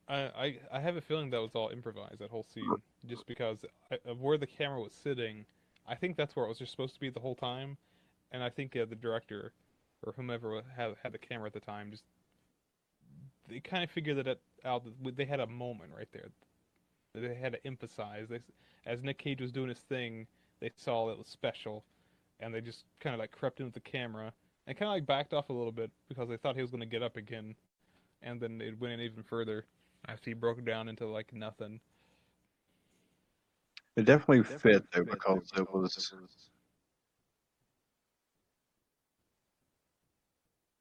I have a feeling that was all improvised, that whole scene, just because of where the camera was sitting. I think that's where it was just supposed to be the whole time, and I think the director or whomever had the camera at the time just they kind of figured that out. They had a moment right there. They had to emphasize. As Nick Cage was doing his thing, they saw that it was special, and they just kind of like crept in with the camera and kind of like backed off a little bit because they thought he was going to get up again, and then it went in even further after he broke down into like nothing. It definitely fit though because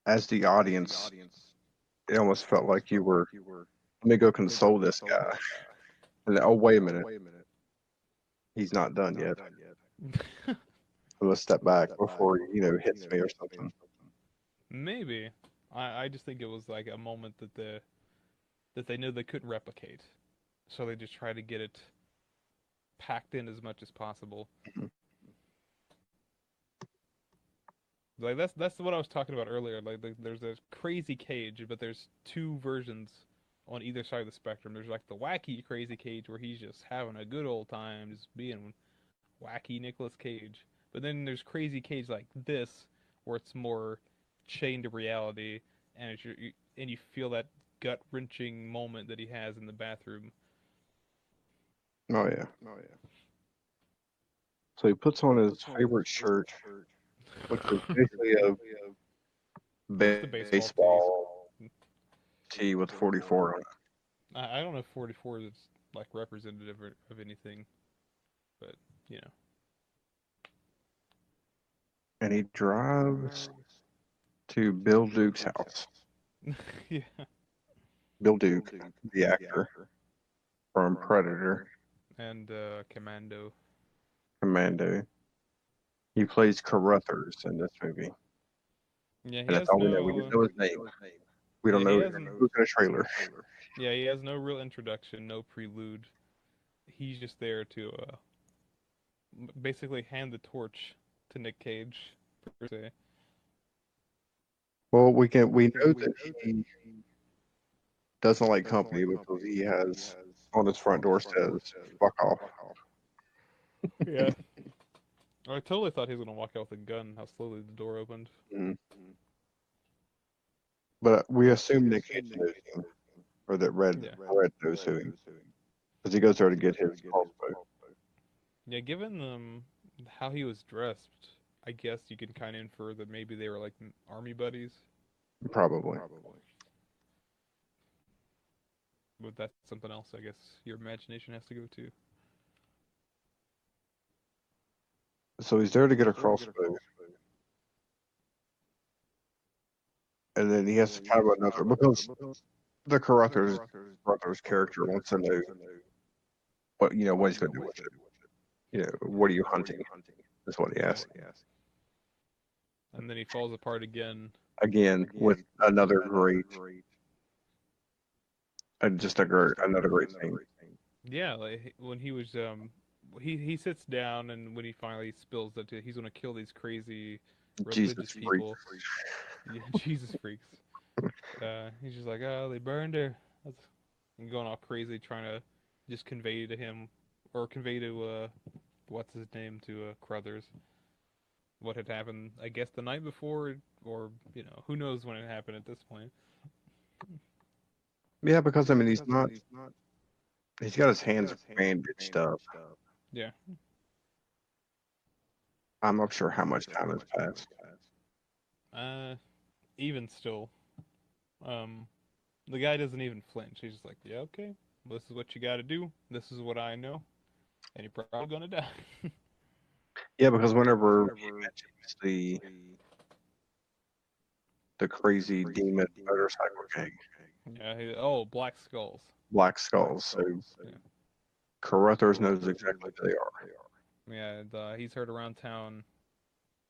as the audience, it almost felt like you were, let me go console this guy. And then, oh, wait a minute, he's not done yet. I'm gonna step back before he hits me or something. Maybe. I just think it was like a moment that they knew they couldn't replicate, so they just tried to get it packed in as much as possible. Mhm. Like that's what I was talking about earlier. Like there's a crazy Cage, but there's two versions on either side of the spectrum. There's like the wacky crazy Cage where he's just having a good old time, just being wacky Nicolas Cage. But then there's crazy Cage like this, where it's more chained to reality, and and you feel that gut wrenching moment that he has in the bathroom. Oh yeah. So he puts on his favorite shirt, which is basically a Just a baseball tee. baseball tee with 44 on it. I don't know if 44 is like representative of anything, but you And he drives to Bill Duke's house. know. Yeah. Bill Duke, the actor from Predator, And Commando. Commando. He plays Carruthers in this movie. Yeah, he And that's has all we know. We just no. know his name. We don't Yeah, he know has. who's in a trailer. Yeah, he has no real introduction, no prelude. He's just there to basically hand the torch to Nick Cage, per se. Well, we know that he doesn't like company because he has on his front door says "fuck off." Yeah. I totally thought he was gonna walk out with a gun. How slowly the door opened. Mhm. But we assume Nick Cage knows him, or that Yeah. Red knows who him, because he goes there to get his crossbow. Yeah. Given how he was dressed, I guess you can kind of infer that maybe they were like army buddies. Probably. But that's something else. I guess your imagination has to go to. So he's there to get a crossbow, and then he has kind of another because the Carruthers character wants to know what he's going to do with it. What are you hunting? Is what he Yeah. asks And then he falls apart again. again with another great, just a great, another great scene. Yeah, like when he was he sits down and when he finally spills that he's gonna kill these crazy religious Jesus freak. people. Yeah, Jesus freaks. He's just like, oh, they burned her. That's and going all crazy trying to just convey to him or convey to what's his name to Crothers what had happened. I guess the night before, or who knows when it happened at this point. Yeah, because I mean he's not. He's got his hands bandaged up. Yeah. I'm not sure how much time has passed. Uh, Even still, um, the guy doesn't even flinch. He's just like, yeah, okay, well, this is what you got to do. This is what I know, and you're probably gonna die. Yeah, because whenever he mentions the crazy demon motorcycle gang, Yeah. Oh, black skulls. Black Skulls, so Yeah. Carruthers knows exactly who they are. Yeah. And, he's heard around town.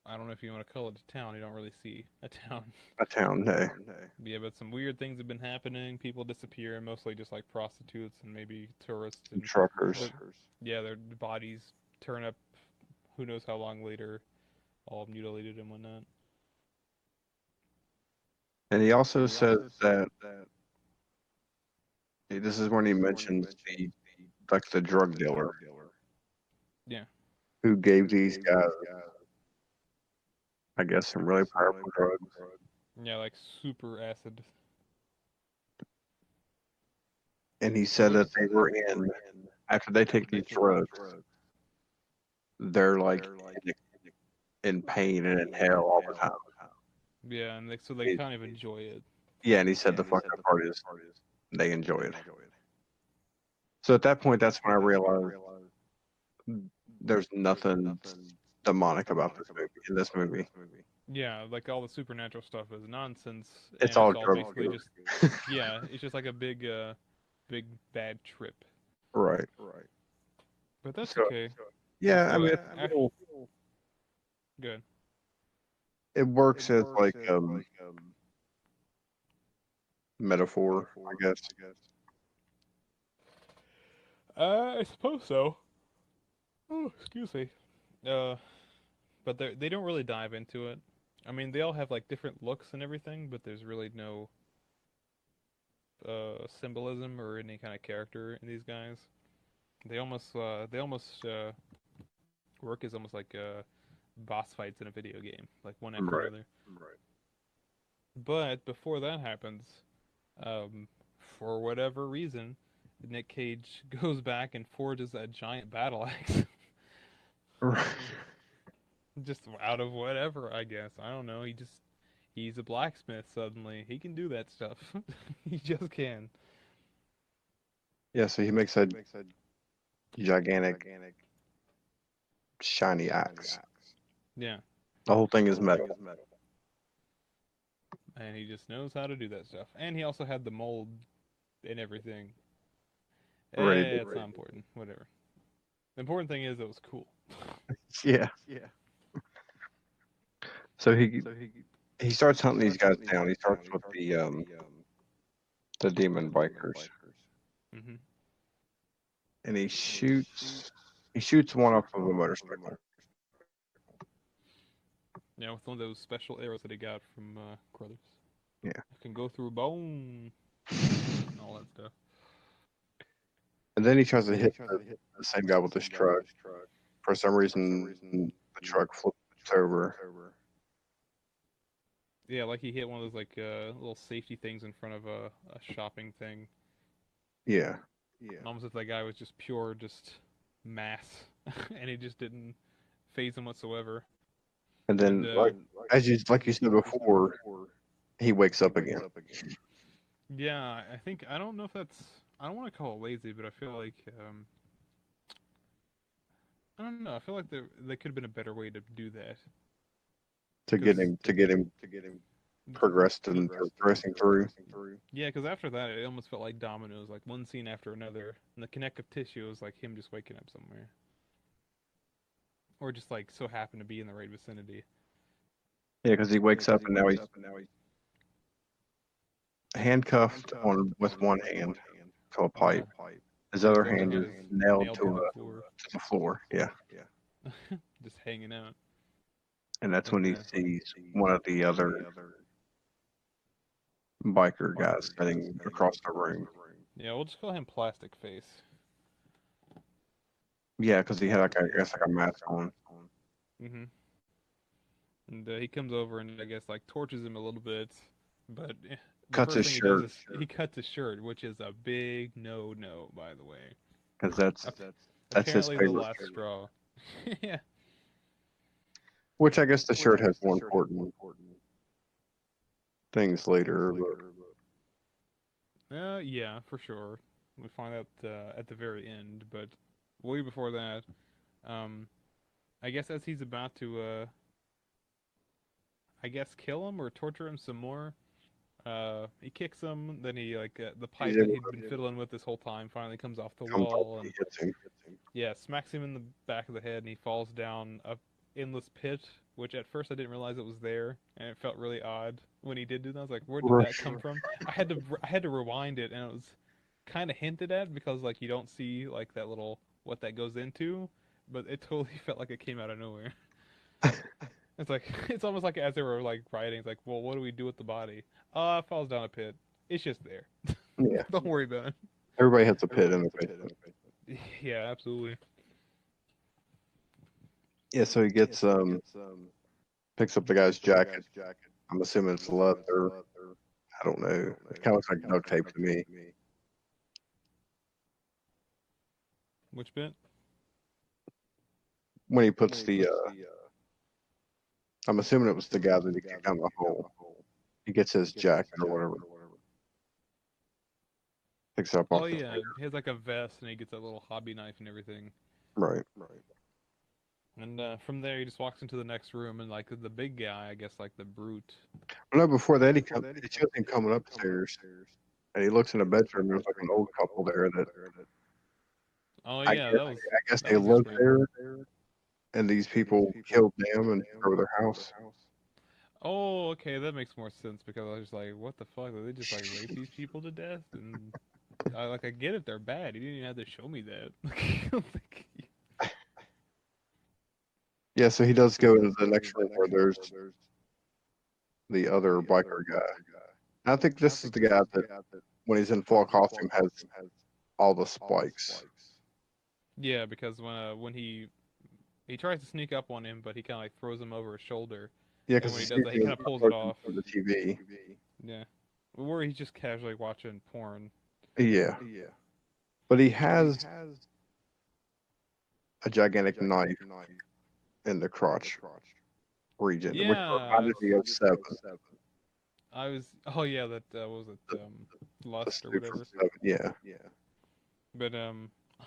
I don't know if you want to call it a town. You don't really see a town. A town, no. Yeah, but some weird things have been happening. People disappear, mostly just like prostitutes and maybe tourists, and Truckers. their yeah, their bodies turn up. Who knows how long later, all mutilated and whatnot. And he also says that this is when he mentions the drug dealer Yeah. who gave these guys, I guess, some really powerful drugs. Yeah, like super acid. And he said that they were after they take these drugs, they're like in pain and in hell all the time. Yeah, and so they He- kind of enjoy it. yeah, and he said the fucked up part is they enjoy it. So at that point, that's when I realized there's nothing demonic about this movie. In this movie, Yeah, like all the supernatural stuff is nonsense, it's and all it's all drug basically dealers. just yeah, it's just like a big bad trip. Right. But that's So okay. yeah, I So mean, it's a little, good. it works as like metaphor, I guess. I suppose so. Oh, excuse me. Uh, but they don't really dive into it. I mean, they all have like different looks and everything, but there's really no symbolism or any kind of character in these guys. They almost work as almost like boss fights in a video game, like one after Right. another. But before that happens, um, for whatever reason, Nick Cage goes back and forges that giant battle axe. Right. Just out of whatever, I guess. I don't know. He's a blacksmith suddenly. He can do that stuff. He just can. Yeah, so he makes a gigantic, shiny axe. Yeah. The whole thing is metal. And he just knows how to do that stuff. And he also had the mold and everything. Ready to. It's not important. Whatever. The important thing is it was cool. Yeah. So he starts hunting these guys down. He starts with the demon bikers, Hmm. and he shoots one off of a motorcycle. Yeah, with one of those special arrows that he got from Crothers. Yeah. It can go through bone and all that stuff. And then he tries to hit the same guy with his truck. For some reason, the truck flips over. Yeah, like he hit one of those like little safety things in front of a shopping thing. Yeah. And almost if that guy was just pure, just mass, and he just didn't phase him whatsoever. And And then, like you said before, he wakes up again. yeah, I don't know if that's I don't want to call it lazy, but I feel like I don't know. I feel like there could have been a better way to do that. To Because get him progressing through. Yeah, because after that, it almost felt like dominoes, like one scene after another, and the connective tissue was like him just waking up somewhere, or just like so happened to be in the right vicinity. Yeah, because he wakes up and now he's handcuffed on with one hand to a Yeah, pipe. His and his other other hand hand is is nailed nailed to the floor, to the floor. Yeah, just hanging out. and that's when And he sees one of the other biker guys sitting across the room. yeah, we'll just call him Plastic Face. Yeah, because he had like I guess like a mask on. Hmm. And he comes over and I guess like torches him a little bit, but the Cuts first his thing he does shirt is he cuts his shirt, which is a big no-no, by the way. because that's his Apparently the favorite last shirt. straw. Yeah. Which I guess the shirt has more important things later. But Yeah, for sure. We find out at the very end, but way before that, um, I guess as he's about to, I guess kill him or torture him some more, he kicks him. Then he like the he's pipe that able he'd to been fiddling with this whole time finally comes off the comes up wall, and and he hits him. yeah, smacks him in the back of the head, and he falls down a endless pit. Which at first I didn't realize it was there, and it felt really odd when he did do that. I was like, "Where did Right. that come from?" I had to rewind it, and it was kind of hinted at because like you don't see like that little what that goes into, but it totally felt like it came out of nowhere. It's like it's almost like as they were like writing, it's like, well, what do we do with the body? It falls down a pit. It's just there. Yeah, Don't worry about it. everybody has a pit in their basement. Yeah, absolutely. Yeah, so he gets picks up the guy's jacket. I'm assuming it's leather. I don't know. It kind of looks like duct tape to me. Which bit? When he puts the, I'm assuming it was the guy that he kicked down the hole. He gets his jacket or whatever, picks it up Oh off the yeah, floor. he has like a vest, and he gets that little hobby knife and everything. Right. And from there, he just walks into the next room, and like the big guy, I guess like the brute. Well, no, before that, it shows him coming upstairs, and he looks in the bedroom. There's like an old couple there that Oh I yeah, guess I guess that they was a live scream. there, and these people killed them and took over their house. Oh, okay, that makes more sense because I was just like, what the fuck? Did they just like rape these people to death? And I get it, they're bad. You didn't even have to show me that. Like, Yeah, so he does go into the next room where there's the other biker guy. I think this is the guy that, when he's in full costume, has all the spikes. yeah, because when he tries to sneak up on him, but he kind of like throws him over his shoulder, Yeah, and because when he he's does that, he sneaking kind of pulls it approaching off. through the TV. Yeah, where he's just casually watching porn. Yeah, but he has a gigantic knife in the crotch region, which Yeah, reminded me of Seven, I was. Oh yeah, that what was the, it the Lust or suit from whatever. Seven. Yeah, But I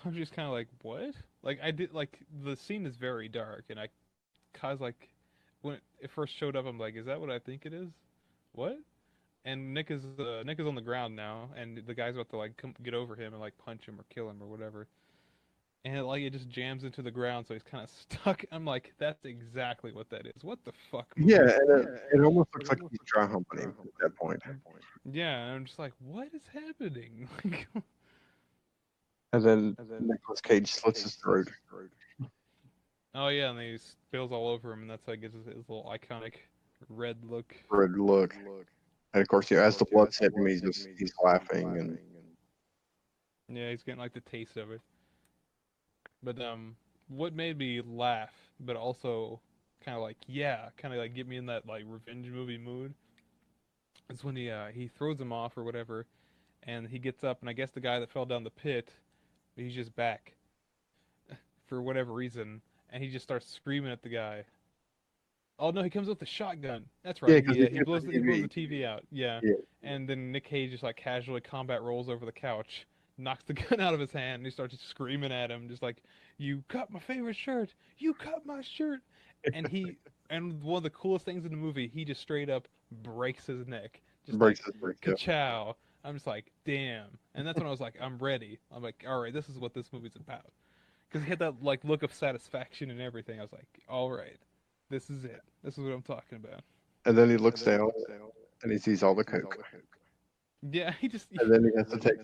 was just kind of like, what? Like I did like the scene is very dark, and I cause like when it first showed up, I'm like, is that what I think it is? What? And Nick is on the ground now, and the guy's about to like get over him and like punch him or kill him or whatever. And it just jams into the ground, so he's kind of stuck. I'm like, that's exactly what that is. What the fuck yeah, movie? and it almost looks like he's dry humping him at that point. Yeah, and I'm just like, what is happening? And then Nicolas Cage slits his throat. Oh yeah, and then he spills all over him, and that's how he gets his little iconic red look. Red look. And of course, as the blood's hitting him, he's laughing, and Yeah, he's getting like the taste of it. But what made me laugh, but also kind of like yeah, kind of like get me in that like revenge movie mood, is when he throws him off or whatever, and he gets up, and I guess the guy that fell down the pit, he's just back for whatever reason, and he just starts screaming at the guy. Oh no, he comes with the shotgun. That's yeah, right. because he He hit blows the he blows TV. the TV out. Yeah, Yeah, and then Nick Cage just like casually combat rolls over the couch, knocks the gun out of his hand, and he starts screaming at him, just like, "You cut my favorite shirt! You cut my shirt!" And one of the coolest things in the movie, he just straight up breaks his neck, just Breaks like, his neck. Yeah. ka-chow. I'm just like, damn. And that's when I was like, I'm ready. I'm like, all right, this is what this movie's about. Because he had that like look of satisfaction and everything. I was like, all right, this is it. This is what I'm talking about. And then he looks down and he sees all the coke. Yeah, he just And then he has to take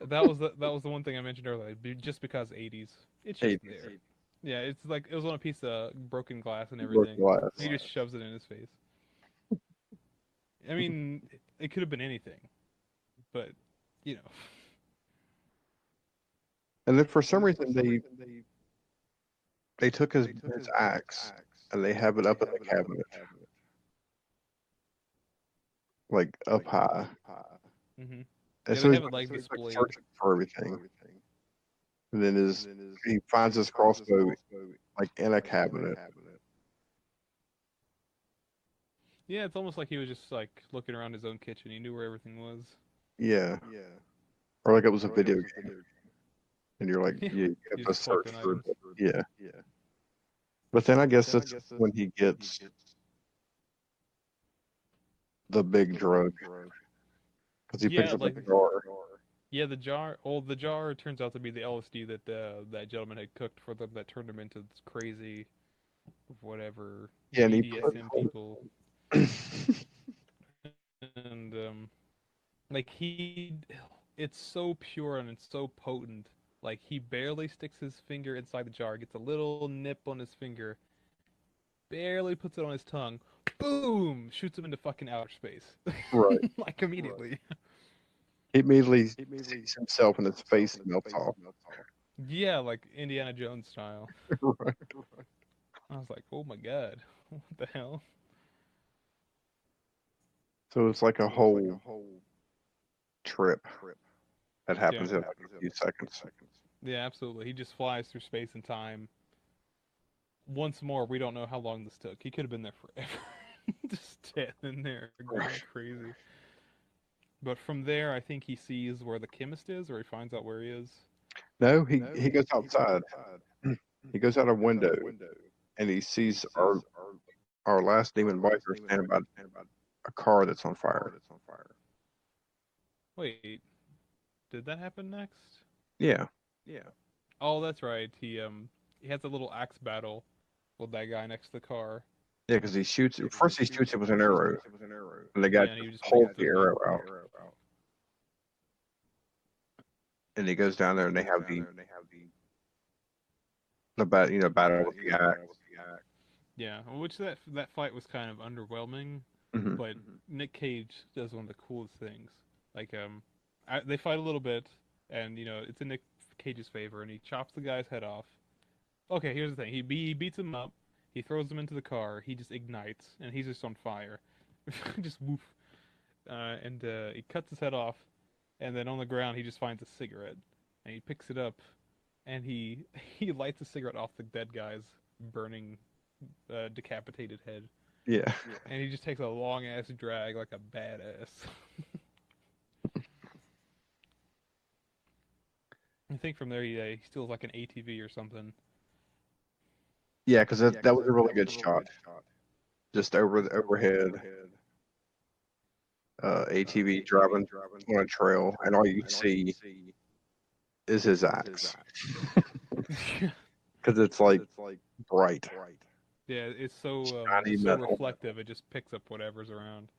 that was the one thing I mentioned earlier. Just because 80s, it's just 80s. there. Yeah, it's like it was on a piece of broken glass and Broken everything. glass. He just shoves it in his face. I mean, it could have been anything, but you know, And then for some reason they took his axe and they have it up in the cabinet, like up high. hmm And yeah, they so have it like he's like displayed. searching for everything. And then he finds his crossbow like in a cabinet. Yeah, it's almost like he was just like looking around his own kitchen. He knew where everything was. Yeah. Or like it was a video game. And you're like, Yeah, yeah, you have he's to just search collecting for items. it. Yeah. But then I guess that's when he gets the big drug because he picks Yeah, up a like jar. yeah, the jar. Well, the jar turns out to be the LSD that that gentleman had cooked for them that turned him into this crazy, whatever Yeah, and he put BDSM people, and like it's so pure and it's so potent. Like he barely sticks his finger inside the jar, gets a little nip on his finger, barely puts it on his tongue, boom, shoots him into fucking outer space, right. like immediately. He immediately sees himself and his face melts off. Yeah, like Indiana Jones style. Right. I was like, oh my god, what the hell? So it's like a whole trip that Yeah, happens in like a few seconds. yeah, absolutely. He just flies through space and time. Once more, we don't know how long this took. He could have been there forever, just standing there going crazy. But from there, I think he sees where the chemist is, or he finds out where he is. No, he goes outside. He goes out a window and he sees our last demon biker standing by a car that's on fire. Wait, did that happen next? Yeah. Oh, that's right. He has a little axe battle with that guy next to the car. Yeah, because he shoots. First, he shoots it with an arrow, and the guy Yeah, and he just just pulls blasts the it away. arrow out, and he goes down there, and they have the battle with the axe. Yeah, which that fight was kind of underwhelming, Hmm. but Nick Cage does one of the coolest things. Like they fight a little bit, and it's in Nick Cage's favor, and he chops the guy's head off. Okay, here's the thing: he beats him up, he throws him into the car, he just ignites, and he's just on fire, just woof, and he cuts his head off, and then on the ground he just finds a cigarette, and he picks it up, and he he lights a cigarette off the dead guy's burning, decapitated head, Yeah. and he just takes a long ass drag like a badass. I think from there he steals like an ATV or something. Yeah, because that was a really good shot, just over the overhead, ATV driving on a trail, and all you see is his axe because it's like bright, Yeah, shiny it's so metal. reflective. It just picks up whatever's around.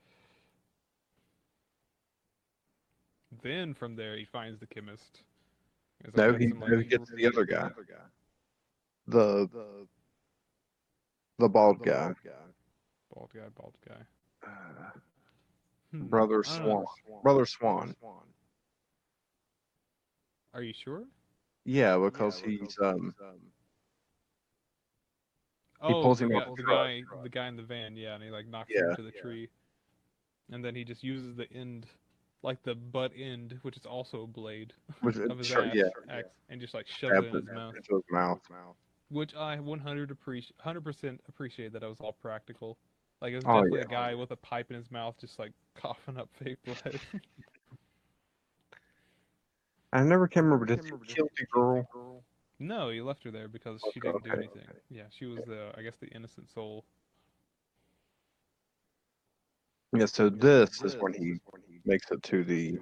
Then from there he finds the chemist. He's like, No, got some like he gets the other guy, the the bald guy, bald guy. uh, Hmm. brother I don't know. Swan, brother Swan. Are you sure? Yeah, because he Oh, pulls him out the truck. the guy in the van. Yeah, and he like knocks him Yeah, into the tree, and then he just uses the end, like the butt end, which is also a blade which of his yeah, axe, and just like shoves it stabs in it his mouth. into his mouth. Which I 100% appreciate that it was all practical. Like it was Oh definitely yeah, a guy with a pipe in his mouth, just like coughing up fake blood. I never can remember. Did he kill the girl? No, he left her there because she Okay, didn't do okay. anything. Yeah, she was the, I guess, the innocent soul. Yeah. So this is when he makes it to the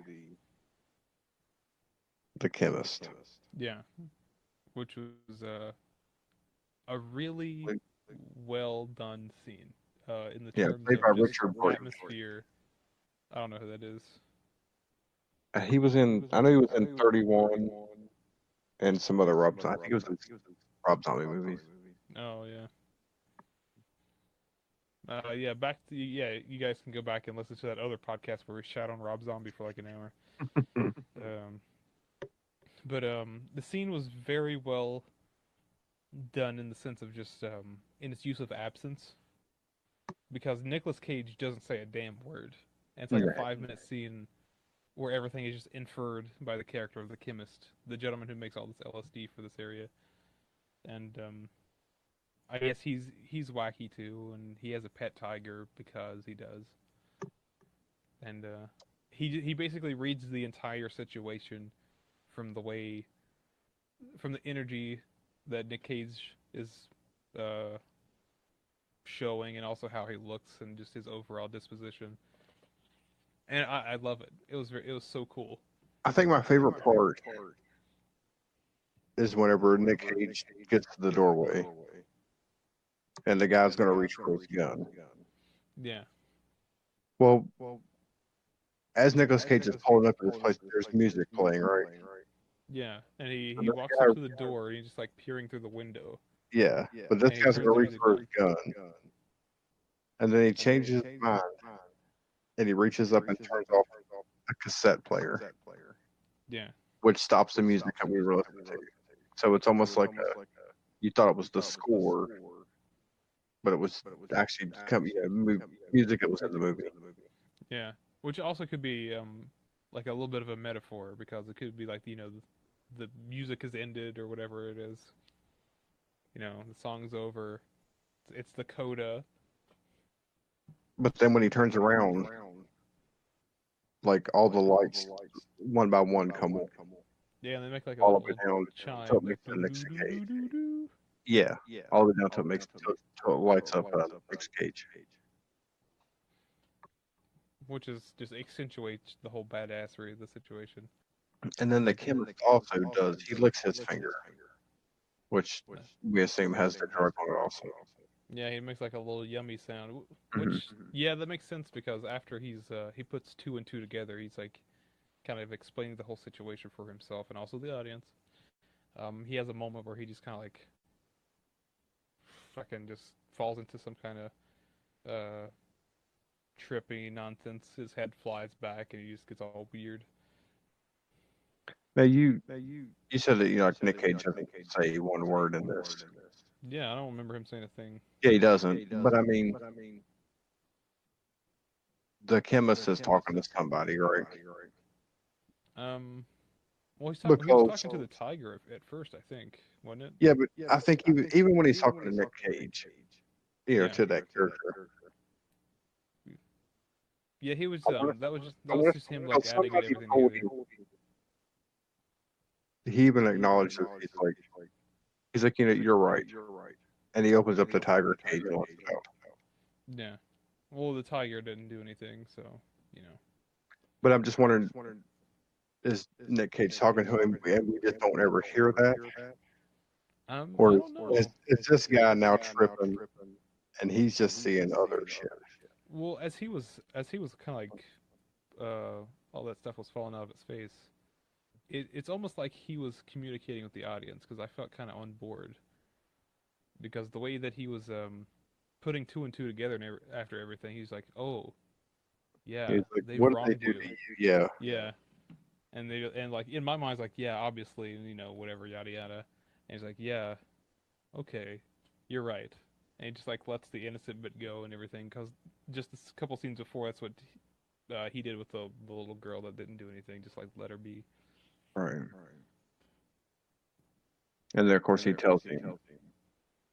chemist. Yeah, which was a really well done scene in the Yeah, terms played of by just Richard Brake. atmosphere. I don't know who that is. He was in. I know he was in 31 and some other Rob. I think it was in Rob Zombie movies. Oh yeah. Yeah, back to yeah. You guys can go back and listen to that other podcast where we shot on Rob Zombie for like an hour. Um, but the scene was very well done in the sense of just in its use of absence because Nicolas Cage doesn't say a damn word, and it's like a Yeah. 5 minute scene where everything is just inferred by the character of the chemist, the gentleman who makes all this LSD for this area, and I guess he's wacky too, and he has a pet tiger because he does, and he basically reads the entire situation from the way from the energy that Nick Cage is uh, showing, and also how he looks and just his overall disposition. And I love it. It was so cool. I think my favorite part is whenever Nick Cage gets to the doorway and the guy's going to reach for his gun. Yeah, Well, as Nicolas Cage is pulling up to this place, there's music playing, right? yeah. And And he this walks up guy, to the door and he's just like peering through the window, yeah, but this and he guy's going turns to the reach music for on. his gun, and then he changes his mind and he reaches up and turns off a cassette player, Yeah, which stops the music that we were listening to. So it's almost like you thought it was the score, but it was actually music that was in the movie. yeah. Which also could be like a little bit of a metaphor because it could be like the music has ended or whatever it is. The song's over. It's the coda. But then when he turns around, like all the lights one by one come on Yeah, and they make like a all the way little down till it chime like makes the doo next doo doo cage. doo doo doo, Yeah, all the way down till it makes till it lights up next cage. which is just accentuates the whole badassery of the situation. And then the chemist also does. He licks his finger, which Uh, we assume has the drug on it also. Yeah, he makes like a little yummy sound, Hmm. which yeah, that makes sense because after he puts two and two together, he's like kind of explaining the whole situation for himself and also the audience. He has a moment where he just kind of like fucking just falls into some kind of trippy nonsense. His head flies back and he just gets all weird. Now you said that like Nick Cage doesn't say one word in this. Yeah, I don't remember him saying a thing. Yeah, he doesn't. But I mean, the chemist is talking to somebody, right? Um, well, he was Because talking to the tiger at first, I think, wasn't it? yeah, but I think even when he's talking to Nick Cage, Yeah, to that character, yeah. He was I want that I was want to just him like because adding somebody everything told together. him he even acknowledged that he's like you're right, and he opens up the tiger cage and lets it out. Yeah. Well, the tiger didn't do anything, so you know. But I'm just wondering, is Nick Cage talking to him, and we just don't ever hear that, I or don't know. is this guy now tripping and he's just seeing other shit? Well, as he was kind of like all that stuff was falling out of his face. It's almost like he was communicating with the audience because I felt kind of on board because the way that he was putting two and two together and after everything, he's like, "Oh, yeah, He's like, they've what did they wronged do to you." you? Yeah, Yeah, and like in my mind, it's like, "Yeah, obviously, whatever, yada yada." And he's like, "Yeah, okay, you're right." And he just like lets the innocent bit go and everything because just a couple scenes before, that's what he did with the little girl that didn't do anything, just like let her be. right. And then of course he tells him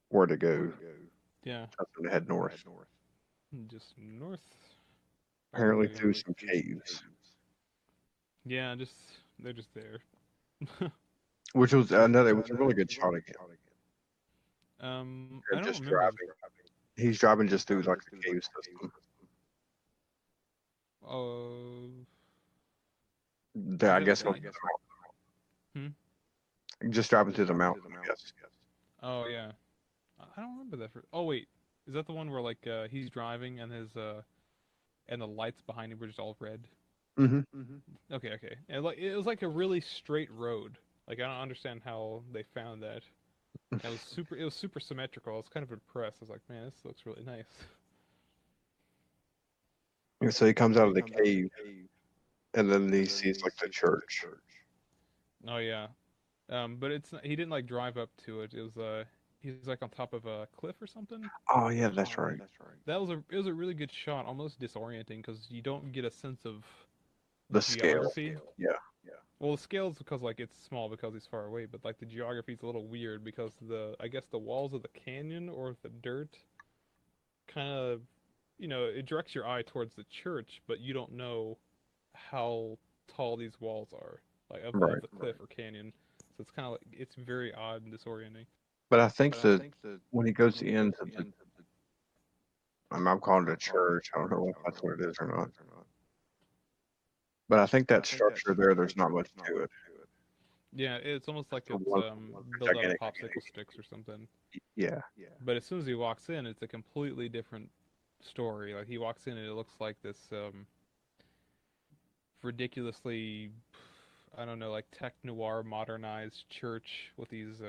where to go, Yeah, tells him to head north, just north all the apparently way. through some caves. Yeah, just they're just there. which was another. It was a really good shot again. I Him don't just remember. driving. He's driving just through like the cave system. Uh, I is that guess the? Hmm? just driving through the mountain. I guess. Oh yeah. I don't remember that. Oh wait, is that the one where like he's driving and his and the lights behind him were just all red? Hmm. Okay, okay. And like it was like a really straight road. Like I don't understand how they found that. And it was super symmetrical. I was kind of impressed. I was like, man, this looks really nice. And so he comes out of the cave, and then he sees like the church. Oh yeah. But he didn't like drive up to it. It was he's like on top of a cliff or something. Oh yeah, that's right. It was a really good shot, almost disorienting because you don't get a sense of the The scale. geography. Yeah. Well, the scale's because like it's small because he's far away, but like the geography's a little weird because I guess the walls of the canyon or the dirt kind of it directs your eye towards the church, but you don't know how tall these walls are, like of Right. the cliff or canyon. So it's kind of like it's very odd and disorienting. But I think that when he goes into the, I'm calling it a church. I don't know if that's what it is or not. But I think that structure there, there's not much to it. Yeah, it's almost like It's a it's one built out of gigantic popsicle cave. sticks or something. Yeah. But as soon as he walks in, it's a completely different story. Like he walks in and it looks like this ridiculously, I don't know, like tech noir modernized church with these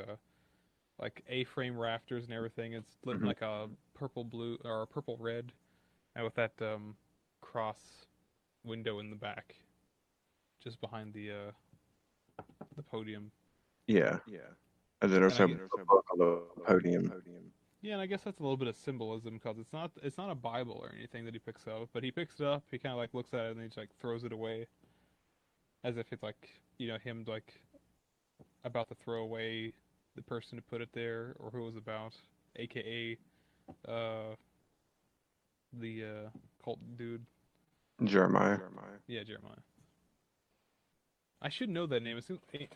like A-frame rafters and everything. It's lit in Hmm. like a purple blue or a purple red, and with that cross window in the back, just behind the podium. Yeah. And then there's And I a get book on the podium. Yeah, and I guess that's a little bit of symbolism because it's not a Bible or anything that he picks up, but he picks it up. He kind of like looks at it and he just like throws it away as if it's like him like about to throw away the person who put it there or who it was about, aka the cult dude. Jeremiah. Yeah, Jeremiah. I should know that name.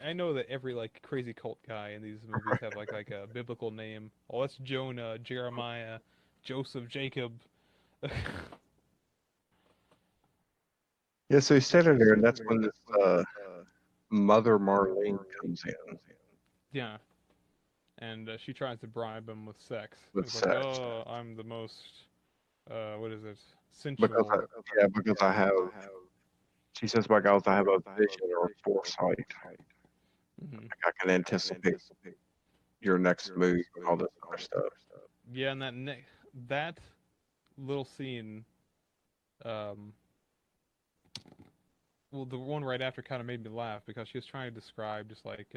I know that every like crazy cult guy in these movies have like a biblical name. Oh, that's Jonah, Jeremiah, Joseph, Jacob. Yeah, so he's standing there, and that's when this Mother Marlene comes in Yeah, and she tries to bribe him with sex. with It's like, sex oh, I'm the most what is it? because Sensual. because I have. She says, "My God, I have a vision or foresight. Hmm. Like I can anticipate your next move and all this other stuff." Yeah, and that little scene, um, well, the one right after kind of made me laugh because she was trying to describe just like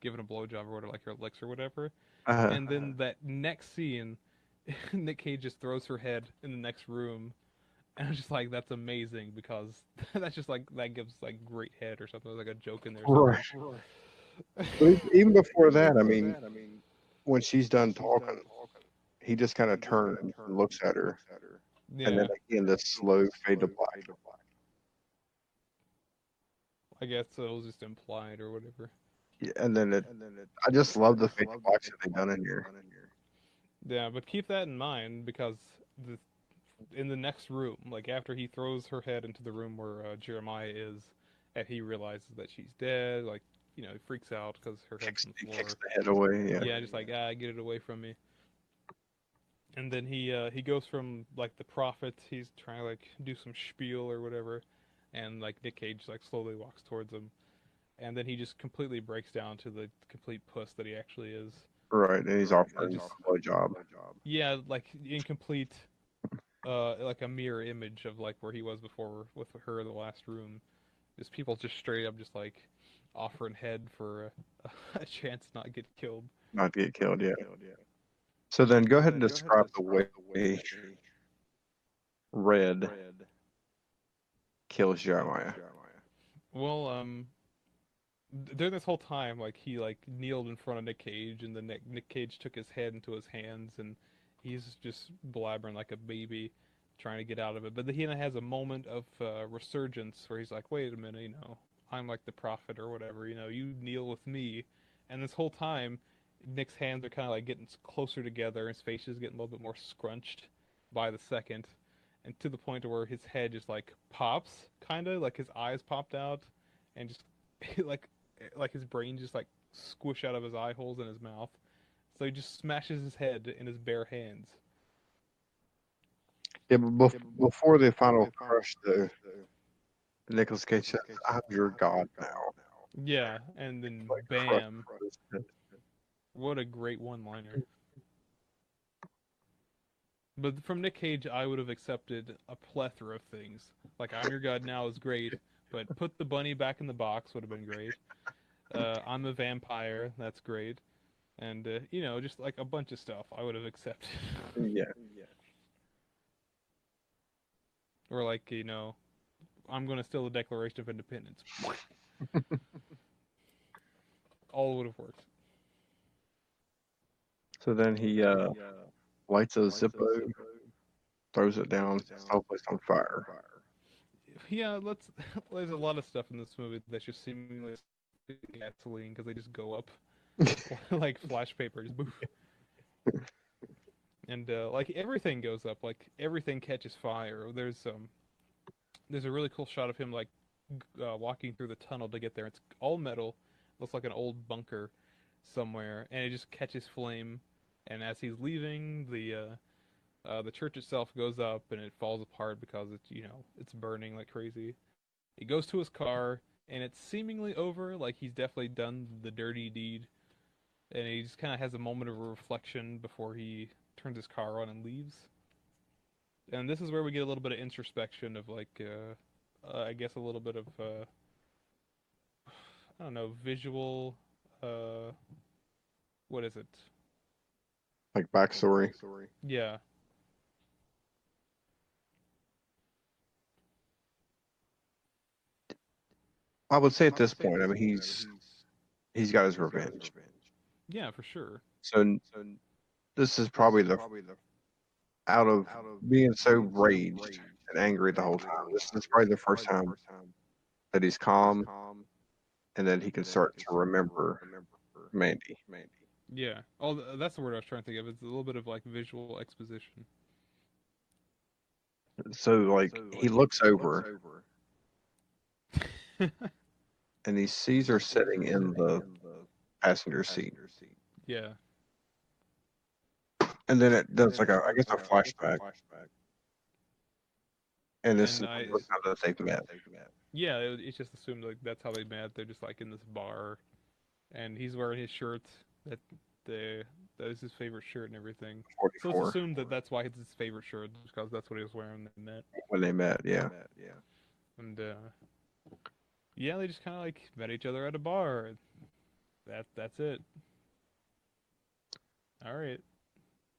giving a blowjob or whatever, like her licks or whatever, Uh, and then that next scene, Nick Cage just throws her head in the next room, and I'm just like, that's amazing because that's just like that gives like great head or something, like a joke in there or right. something. But even before that, I mean, when she's done talking, he just kind of turns and looks at her, and then Yeah, again, this slow fade to black. I guess it was just implied or whatever. Yeah, and then I just love the fade to blacks that they done in here. Yeah, but keep that in mind because the in the next room, like after he throws her head into the room where Jeremiah is, and he realizes that she's dead, like he freaks out because her head's on the He kicks floor. the head away. Yeah. Yeah, just like get it away from me. And then he goes from like the prophet, he's trying to like do some spiel or whatever, and like Nick Cage like slowly walks towards him, and then he just completely breaks down to the complete puss that he actually is. Right, and he's And offering just a blowjob. yeah, like incomplete like a mirror image of like where he was before with her in the last room. Just people just straight up just like offering head for a chance to not get killed. Not to get killed. Yeah. So then, go ahead and describe the way Red kills Jeremiah. Well, during this whole time, like he like kneeled in front of Nick Cage, and then Nick Cage took his head into his hands, and he's just blabbering like a baby, trying to get out of it. But then he has a moment of resurgence where he's like, "Wait a minute, I'm like the prophet or whatever. You kneel with me, and this whole time, Nick's hands are kind of like getting closer together. His face is getting a little bit more scrunched by the second, and to the point where his head just like pops, kind of like his eyes popped out, and just like like his brain just like squish out of his eye holes in his mouth. So he just smashes his head in his bare hands. Yeah, but before the final crush, though, Nicolas Cage says, "I'm your god now." Yeah, and then Like crush bam, his head. what a great one-liner. But from Nick Cage, I would have accepted a plethora of things. Like "I'm Your God Now" is great, but "Put the Bunny Back in the Box" would have been great. "I'm a Vampire" that's great, and just like a bunch of stuff I would have accepted. Yeah. Or like "I'm gonna steal the Declaration of Independence." All would have worked. So then he lights a Zippo, throws it down, sets the whole place on fire. Yeah, let's. There's a lot of stuff in this movie that's just seemingly gasoline because they just go up like flash paper, just boof. And like everything goes up, like everything catches fire. There's a really cool shot of him like walking through the tunnel to get there. It's all metal, looks like an old bunker somewhere, and it just catches flame. And as he's leaving, the church itself goes up and it falls apart because it's burning like crazy. He goes to his car and it's seemingly over, like he's definitely done the dirty deed, and he just kind of has a moment of reflection before he turns his car on and leaves. And this is where we get a little bit of introspection of like I guess a little bit of I don't know, visual uh what is it? Like backstory. Yeah. I would say at this point, I mean, he's got his revenge. Yeah, for sure. So this is probably the out of being so raged and angry the whole time. This is probably the first time that he's calm and then he can start to remember Mandy. Yeah. Oh, that's the word I was trying to think of. It's a little bit of like visual exposition. So like he looks over and he sees her sitting in the passenger seat, Yeah. and then it does like I guess a flashback, and this is And I the first time that they've met. yeah, it's just assumed like that's how they met. They're just like in this bar, and he's wearing his shirt that the that is his favorite shirt and everything. So it's 44 assumed that that's why it's his favorite shirt because that's what he was wearing when they met. when they met. Yeah. And yeah, they just kind of like met each other at a bar. That's it. All right.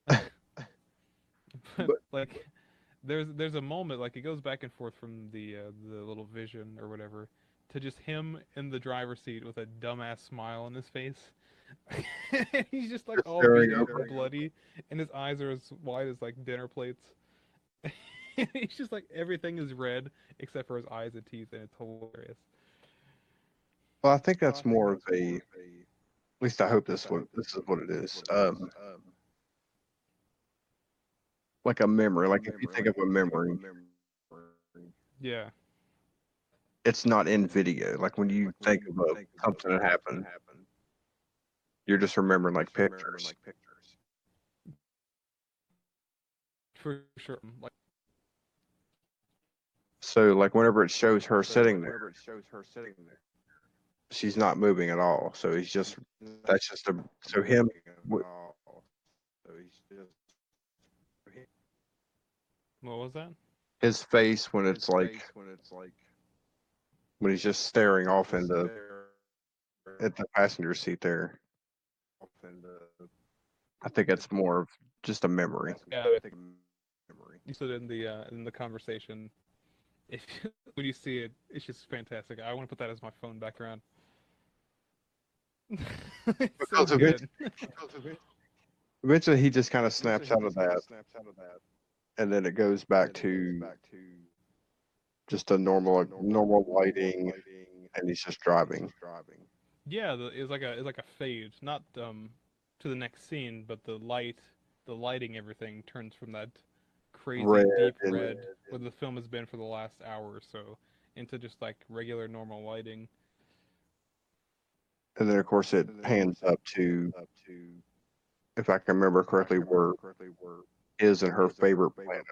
But But like there's a moment like it goes back and forth from the little vision or whatever to just him in the driver's seat with a dumbass smile on his face. He's just like just all staring beat up over. and bloody, and his eyes are as wide as like dinner plates. He's just like everything is red except for his eyes and teeth, and it's hilarious. Well, I think that's more of a. At least I hope this is what it is. Like a memory. Like if you think of a memory, Yeah, it's not in video. Like when you think of something that happened, you're just remembering like pictures. for sure. Like So like whenever it shows her sitting there, she's not moving at all. So he's just that's just a so him what was that? his face when it's like when he's just staring off into at the passenger seat there. I think it's more of just a memory. Yeah, you said in the conversation. If when you see it, it's just fantastic. I want to put that as my phone background. It's so Because of it, good. eventually he just kind of snaps out of that, and then it goes back to just a normal lighting, and he's just driving. Yeah, it's like a fade, not to the next scene, but the lighting, everything turns from that crazy Red deep and red where the film has been for the last hour or so into just like regular normal lighting. and then of course it pans up to, if I can remember correctly, where his and her favorite planet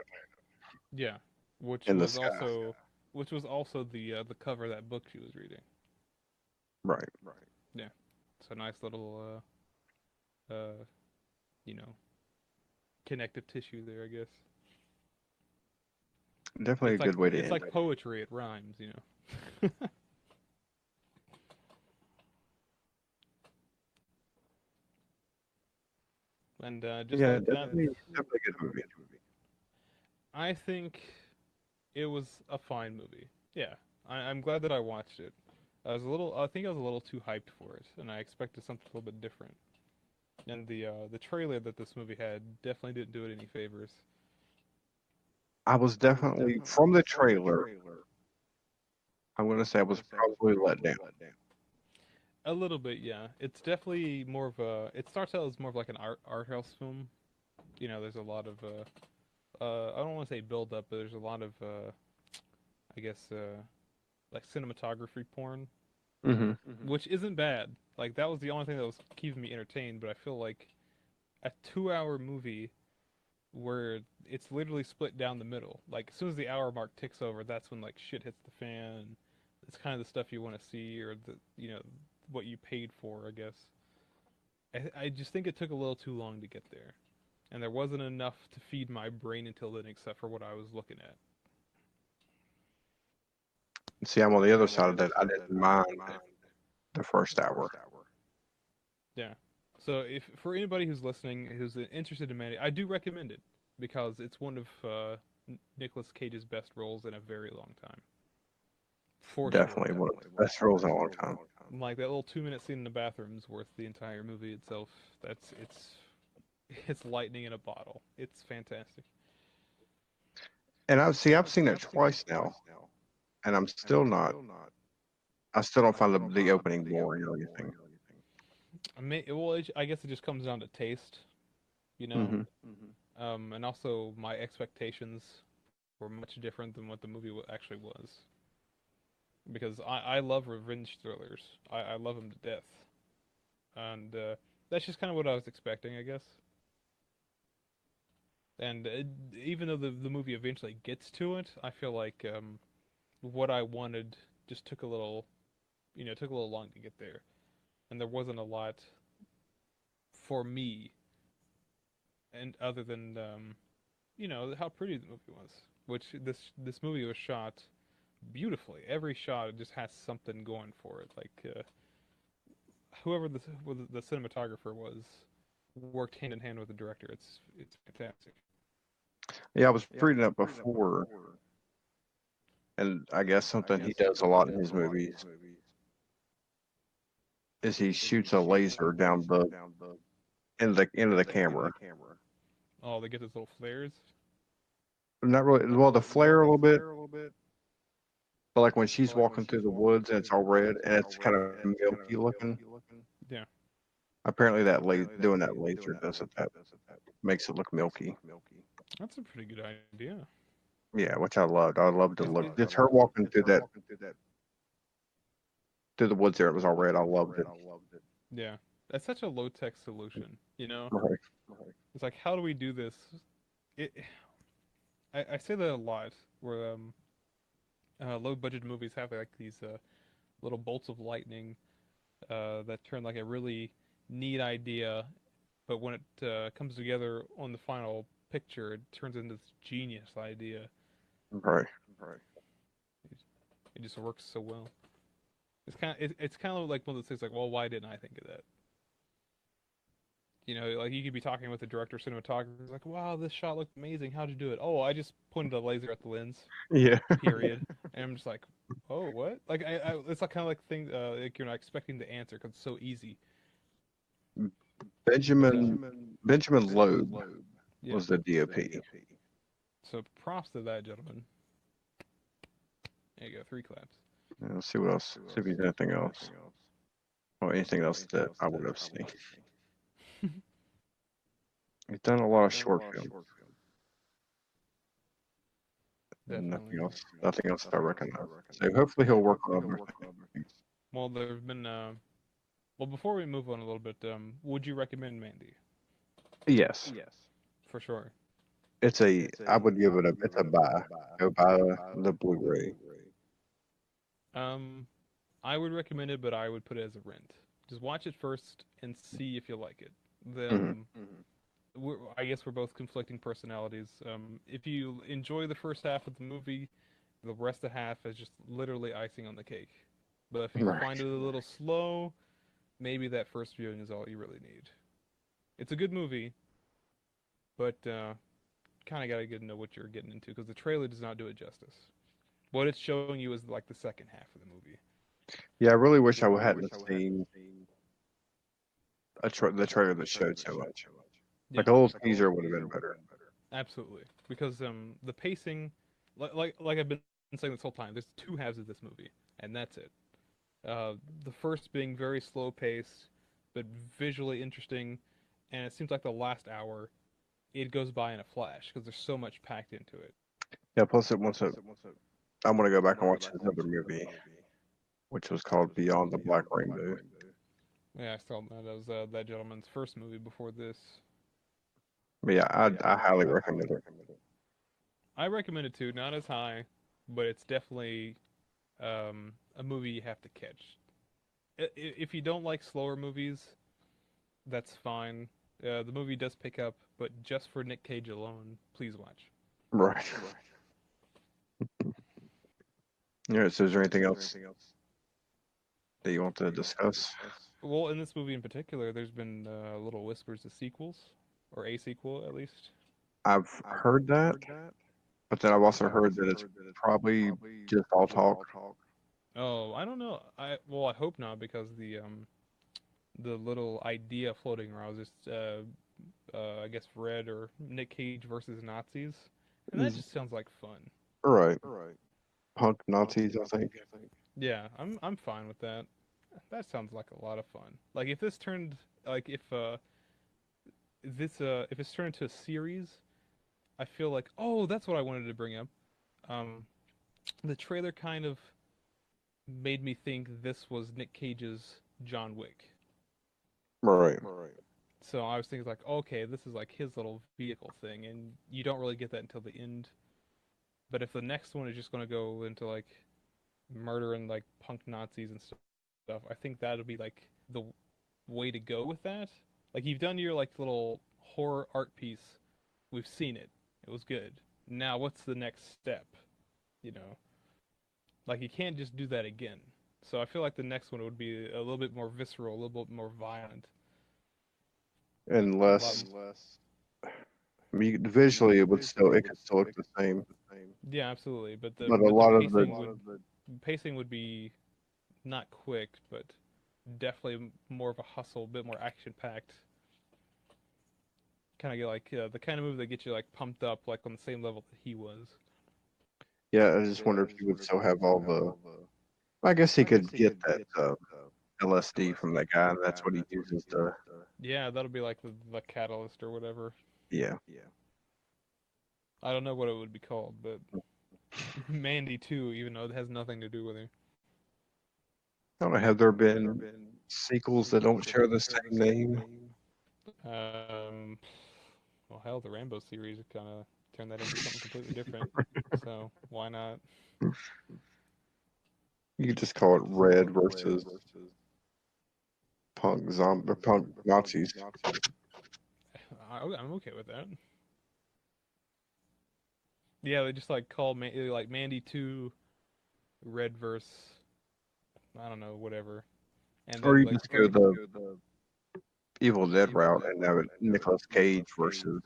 Yeah, which in the was sky. also which was also the cover of that book she was reading. Right. Yeah, it's a nice little you know connective tissue there, I guess. Definitely a It's like good way to it's end like it. poetry. It rhymes, you know. And just Yeah, like that, definitely a good movie. I think it was a fine movie. Yeah, I'm glad that I watched it. I think I was a little too hyped for it, and I expected something a little bit different. And the trailer that this movie had definitely didn't do it any favors. I was definitely from the trailer. I'm gonna say I was probably let down. A little bit, yeah. It's definitely more of a. It starts out as more of like an art house film. You know, there's a lot of I don't want to say build up, but there's a lot of I guess like cinematography porn, Hmm. which isn't bad. Like that was the only thing that was keeping me entertained. But I feel like a 2 hour movie where it's literally split down the middle. Like as soon as the hour mark ticks over, that's when like shit hits the fan. It's kind of the stuff you want to see, or the what you paid for, I guess. I just think it took a little too long to get there, and there wasn't enough to feed my brain until then, except for what I was looking at. See, I'm on the other side of that. I didn't mind the first hour. Yeah. So if for anybody who's listening who's interested in Mandy, I do recommend it because it's one of Nicolas Cage's best roles in a very long time, for sure. Definitely one of the best roles in a long time. Like that little 2 minute scene in the bathroom is worth the entire movie itself. It's lightning in a bottle. It's fantastic. And I've seen it twice now, and I'm still not. I still don't find the opening boring or anything. I guess it just comes down to taste, you know, Hmm. and also my expectations were much different than what the movie actually was. Because I love revenge thrillers. I love them to death, and that's just kind of what I was expecting, I guess. And even though the movie eventually gets to it, I feel like what I wanted just took a little, took a little long to get there, and there wasn't a lot for me, and other than how pretty the movie was, which this movie was shot beautifully. Every shot just has something going for it. Like whoever the cinematographer was worked hand in hand with the director. It's fantastic. Yeah, I was reading up before, and I guess something he does a lot in his movies is he shoots a laser down the into the camera. Oh, they get those little flares. Not really. Well, the flare a little bit, but like when she's walking through the woods and it's all red and it's kind of milky looking. Yeah, Apparently, doing that laser does it. That makes it look milky. that's a pretty good idea. Yeah, which I loved. I loved the Is look. it, Just her walking through the woods there. It was all red. I loved it. yeah, that's such a low tech solution. You know, Right. it's like how do we do this? It, I say that a lot. Where low budget movies have like these little bolts of lightning that turn like a really neat idea, but when it comes together on the final picture, it turns into this genius idea. Right. It just works so well. It's kind of like one of those things like, well, why didn't I think of that? Like you could be talking with the director, cinematographer, like, wow, this shot looked amazing. How'd you do it? Oh, I just pointed a laser at the lens. Yeah. Period. And I'm just like, oh, what? Like, it's like kind of like thing, like you're not expecting the answer because it's so easy. But Benjamin Loeb yeah. was the DOP. So props to that gentleman. There you go, 3 claps. Let's see what else. See if there's anything else. Or anything else that I would have seen. He's done a lot of short films. And Definitely. nothing else. Nothing else that I recognize. So hopefully he'll work on other things. Well, there's been well, before we move on a little bit, would you recommend Mandy? Yes. For sure. It's a I would give it a it's a buy. Go buy the Blu-ray. Um, I would recommend it, but I would put it as a rent. Just watch it first and see if you like it. Hmm. Then I guess we're both conflicting personalities. If you enjoy the first half of the movie, the rest of the half is just literally icing on the cake. But if you Right. find it a little slow, maybe that first viewing is all you really need. It's a good movie, but kind of got to get to know what you're getting into because the trailer does not do it justice. What it's showing you is like the second half of the movie. Yeah, I really wish I hadn't seen the trailer that showed so much. Yeah, Like a little teaser would have been better. absolutely. Because the pacing, like I've been saying this whole time, there's two halves of this movie, and that's it. The first being very slow paced, but visually interesting, and it seems like the last hour it goes by in a flash because there's so much packed into it. Yeah, plus it wants to I'm gonna go back and watch another movie, which was called Beyond the Black Rainbow. Yeah, I saw that. That was that gentleman's first movie before this. But yeah, I highly recommend it. I recommend it too. Not as high, but it's definitely a movie you have to catch. If you don't like slower movies, that's fine. The movie does pick up, but just for Nick Cage alone, please watch. Right. Yeah, so is there anything else that you want to discuss? Well, in this movie in particular, there's been little whispers of sequels, or a sequel at least. I've heard that, but then I've also heard that it's probably just all talk. Oh, I don't know. I hope not because the little idea floating around is just I guess Red or Nick Cage versus Nazis, and that Is just sounds like fun. right. Punk Nazis, I think. Yeah, I'm fine with that. That sounds like a lot of fun. Like if this turned like if it's turned into a series, I feel like oh that's what I wanted to bring up. Um, the trailer kind of made me think this was Nick Cage's John Wick. Right. So I was thinking like okay this is like his little vehicle thing, and you don't really get that until the end. But if the next one is just going to go into like murdering like punk Nazis and stuff, I think that'll be like the way to go with that. Like you've done your like little horror art piece, we've seen it. It was good. Now what's the next step? You know, like you can't just do that again. So I feel like the next one would be a little bit more visceral, a little bit more violent, a lot. Unless I mean, visually it could still look the same. Yeah, absolutely. But But a lot of the the pacing would be not quick, but definitely more of a hustle, a bit more action packed. Kind of get like the kind of movie that gets you like pumped up, like on the same level that he was. yeah, I just wonder if he would still have all the. I guess he could get that LSD from that guy, and that's what he uses to. Yeah, that'll be like the catalyst or whatever. Yeah. I don't know what it would be called, but Mandy too, even though it has nothing to do with her. I don't know. Have there been sequels that don't share the same name? Um, well, hell, the Rambo series kind of turned that into something completely different. So why not? You could just call it Red versus Punk Zombie or Punk Nazis. I'm okay with that. Yeah, they just like call like Mandy two, Red verse, I don't know, whatever, and Or then you like just the go third. the Evil Dead route and have it Nicolas Cage versus.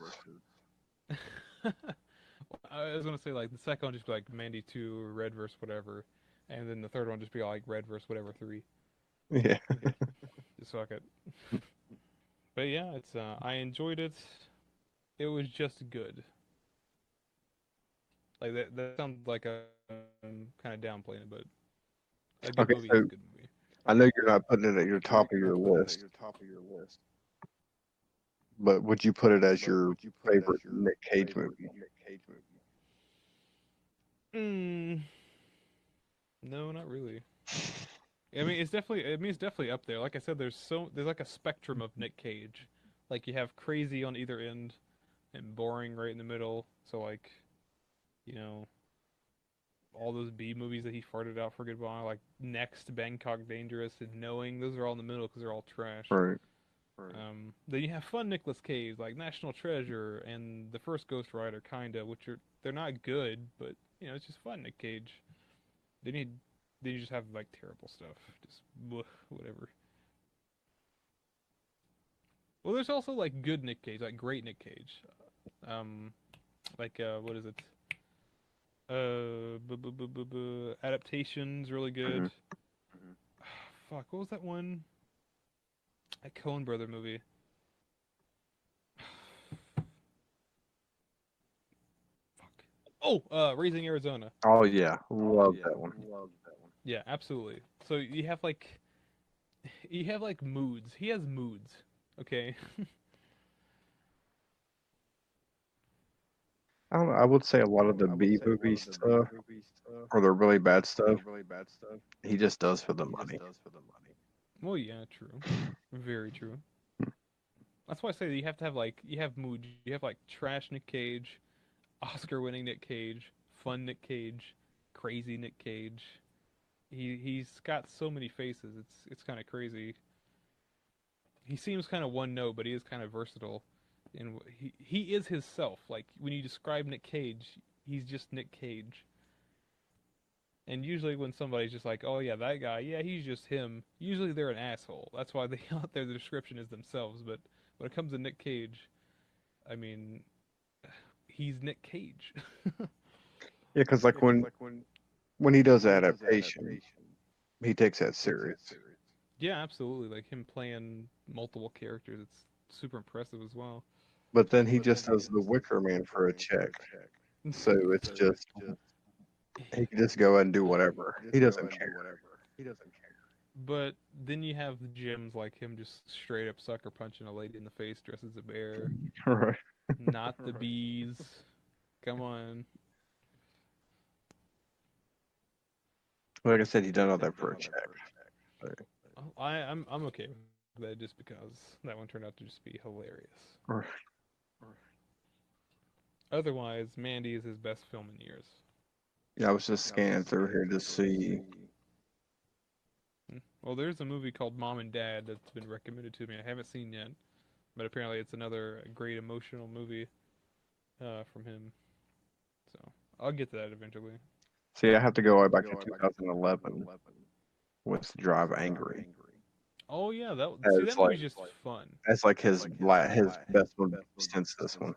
I was gonna say like the second one just be like Mandy two, Red verse whatever, and then the third one just be like Red verse whatever three. Yeah. Just fuck it. But yeah, it's I enjoyed it. It was just good. Like that sounds like I'm kind of downplaying it, but A good Okay, movie is so a good movie. I know you're not putting it at your top of your list, but would you put it as your favorite Nick Cage movie? Mm, no, not really. I mean, it's definitely. I mean, it's definitely up there. Like I said, there's like a spectrum of Nick Cage. Like you have crazy on either end, and boring right in the middle. So like, you know, all those B movies that he farted out for goodbye, like Next, Bangkok Dangerous, and Knowing. Those are all in the middle because they're all trash. Right. Then you have fun Nicolas Cage, like National Treasure and the first Ghost Rider, kinda, which are they're not good, but it's just fun Nick Cage. Then you then you just have like terrible stuff, just bleh, whatever. Well, there's also like good Nick Cage, like great Nick Cage. Um, like what is it? Adaptations really Hmm. good. Fuck, what was that one? That Coen Brother movie. Fuck. Oh, Raising Arizona. Oh yeah, love that one. Yeah, absolutely. So you have like moods. He has moods. Okay. I don't know, I would say a lot of the B movie stuff or the really bad stuff, he just does for the money. Well, yeah, true. Very true. That's why I say that you have moods. You have like trash Nick Cage, Oscar-winning Nick Cage, fun Nick Cage, crazy Nick Cage. He's got so many faces. It's kind of crazy. He seems kind of one note, but he is kind of versatile. And he is himself. Like when you describe Nick Cage, he's just Nick Cage. And usually when somebody's just like, "Oh yeah, that guy, yeah, he's just him," usually they're an asshole. That's why they out there the description is themselves. But when it comes to Nick Cage, I mean, he's Nick Cage. Yeah, because like when he does adaptation, he takes that serious. Yeah, absolutely. Like him playing multiple characters, it's super impressive as well. But then he just does the Wicker Man for a check, so it's just he can just go and do whatever. He doesn't care. But then you have gems like him just straight up sucker punching a lady in the face dressed as a bear. Right. Not the bees. Come on. Like I said, he done all that for a check. So, I'm okay with that just because that one turned out to just be hilarious. right. Otherwise, Mandy is his best film in years. Yeah, I was just scanning through here to see. Well, there's a movie called Mom and Dad that's been recommended to me. I haven't seen yet, but apparently it's another great emotional movie from him. So I'll get to that eventually. See, I have to go all the way back to 2011 with Drive Angry. Oh yeah, that see As that like movie's just fun. as like his best one since this one.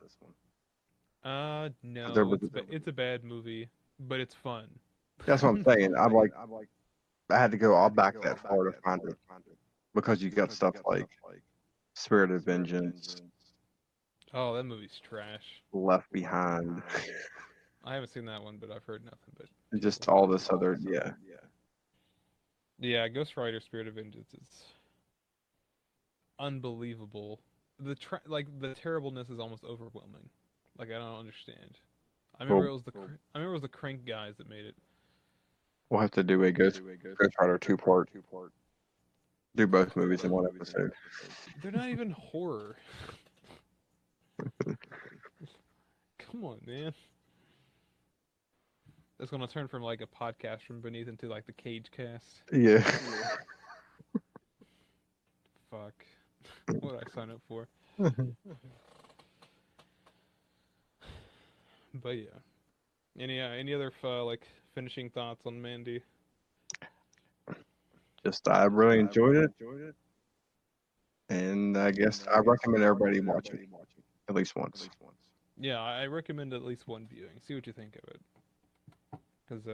There No, was it's a bad movie, but it's fun. that's what I'm saying. I'm like I had to go all back that far to find it because you got stuff like Spirit of Vengeance, Oh, that movie's trash. Left Behind, I haven't seen that one, but I've heard nothing but and terrible just all things. this other yeah. Yeah, Ghost Rider: Spirit of Vengeance is unbelievable. Like the terribleness is almost overwhelming. Like I don't understand. Well, I remember it was the Crank guys that made it. we'll have to do a Ghost Rider 2 part. Do both movies in one episode. They're not even horror. Come on, man. It's gonna turn from like a podcast from beneath into like the Cage Cast. Yeah. Fuck. What did I sign up for? But yeah. Any other like finishing thoughts on Mandy? Just I really enjoyed it, and I guess I recommend everybody watch it at least once. Yeah, I recommend at least one viewing. See what you think of it. Because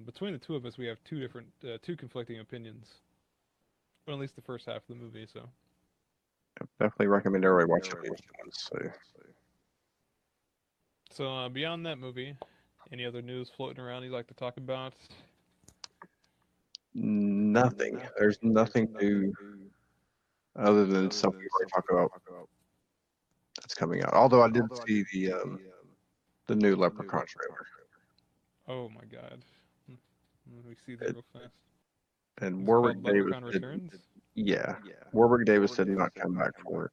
between the two of us, we have two conflicting opinions. Or at least the first half of the movie. So Definitely recommend everybody watch it at least once. So beyond that movie, any other news floating around you'd like to talk about? Nothing. There's nothing new other than stuff we've already talked about that's coming out. Although I did see the new Leprechaun trailer, Oh my god. Hmm, Let me see that it, real fast. and Is it called Warwick Davis Leprechaun did. Returns? Yeah, Warwick Davis did not come back for it.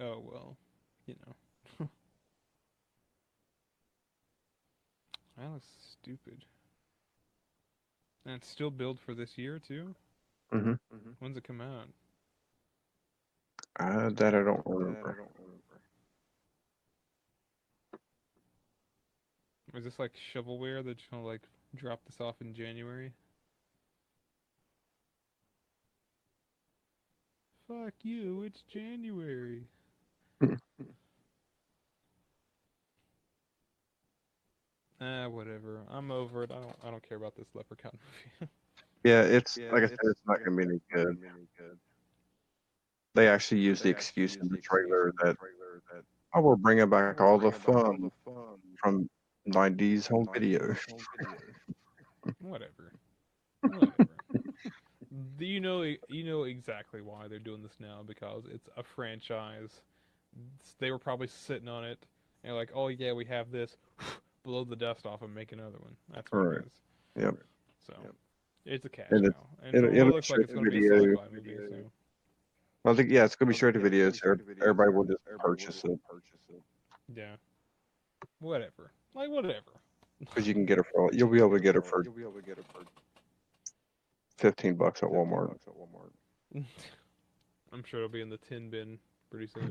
Oh well, you know. That looks stupid. And it's still billed for this year too? Hmm. When's it come out? That I don't remember. Is this like shovelware that you like drop this off in January? Fuck you, it's January. Whatever. I'm over it. I don't care about this Leprechaun movie. Yeah, it's like I said, it's not gonna be any good. They actually used the excuse in the trailer that I will bring back all the fun from '90s home video. Whatever. Whatever. You know exactly why they're doing this now because it's a franchise. They were probably sitting on it and like, oh yeah, we have this. Blow the dust off and make another one. That's what it Right. is. Yep. So it's a cash And cow, and it'll, from what it'll it be looks like, straight it's to going to be a video. sci-fi movie. So I think yeah, it's gonna be straight to video, so everybody will just purchase it yeah, whatever. Like whatever. because you can get it for you'll be able to get it for $15 at Walmart. I'm sure it'll be in the tin bin pretty soon.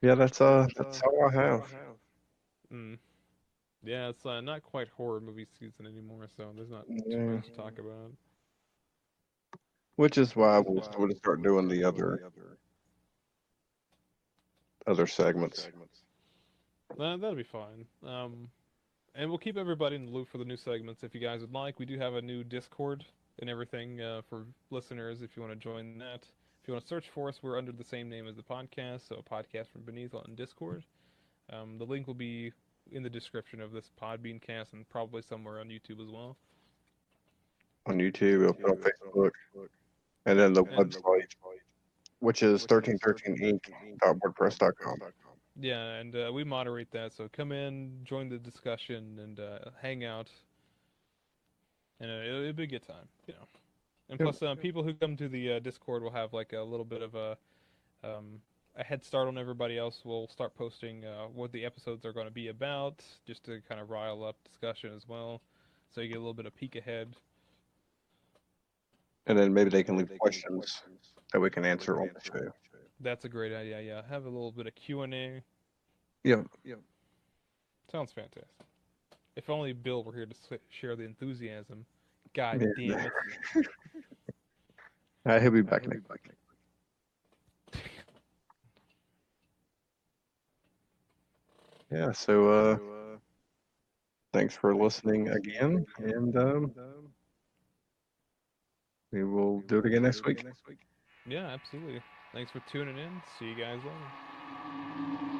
Yeah, that's all I have. Mm. Yeah, it's not quite horror movie season anymore, so there's not too Yeah. much to talk about. Which is why we'll start doing the other segments. That'll be fine. And we'll keep everybody in the loop for the new segments if you guys would like. We do have a new Discord and everything for listeners if you want to join that. If you want to search for us, we're under the same name as the podcast, so Podcast from Beneath on Discord. The link will be in the description of this Podbean cast and probably somewhere on YouTube as well. On YouTube, we'll put on Facebook, and then the And website, which is 1313inc.wordpress.com. yeah, and we moderate that, so come in, join the discussion, and hang out, and it'll be a good time, you know. And Yep. plus, people who come to the Discord will have like a little bit of um, a head start on everybody else. We'll start posting what the episodes are going to be about, just to kind of rile up discussion as well, so you get a little bit of peek ahead. And then maybe they can leave questions that we can answer on the show. That's a great idea. Yeah, have a little bit of Q&A. Yeah. Sounds fantastic. If only Bill were here to share the enthusiasm. God Yeah. damn it. He'll be back next week. Yeah. So thanks for listening again, and we will do it again next week. Yeah, absolutely. Thanks for tuning in. See you guys later.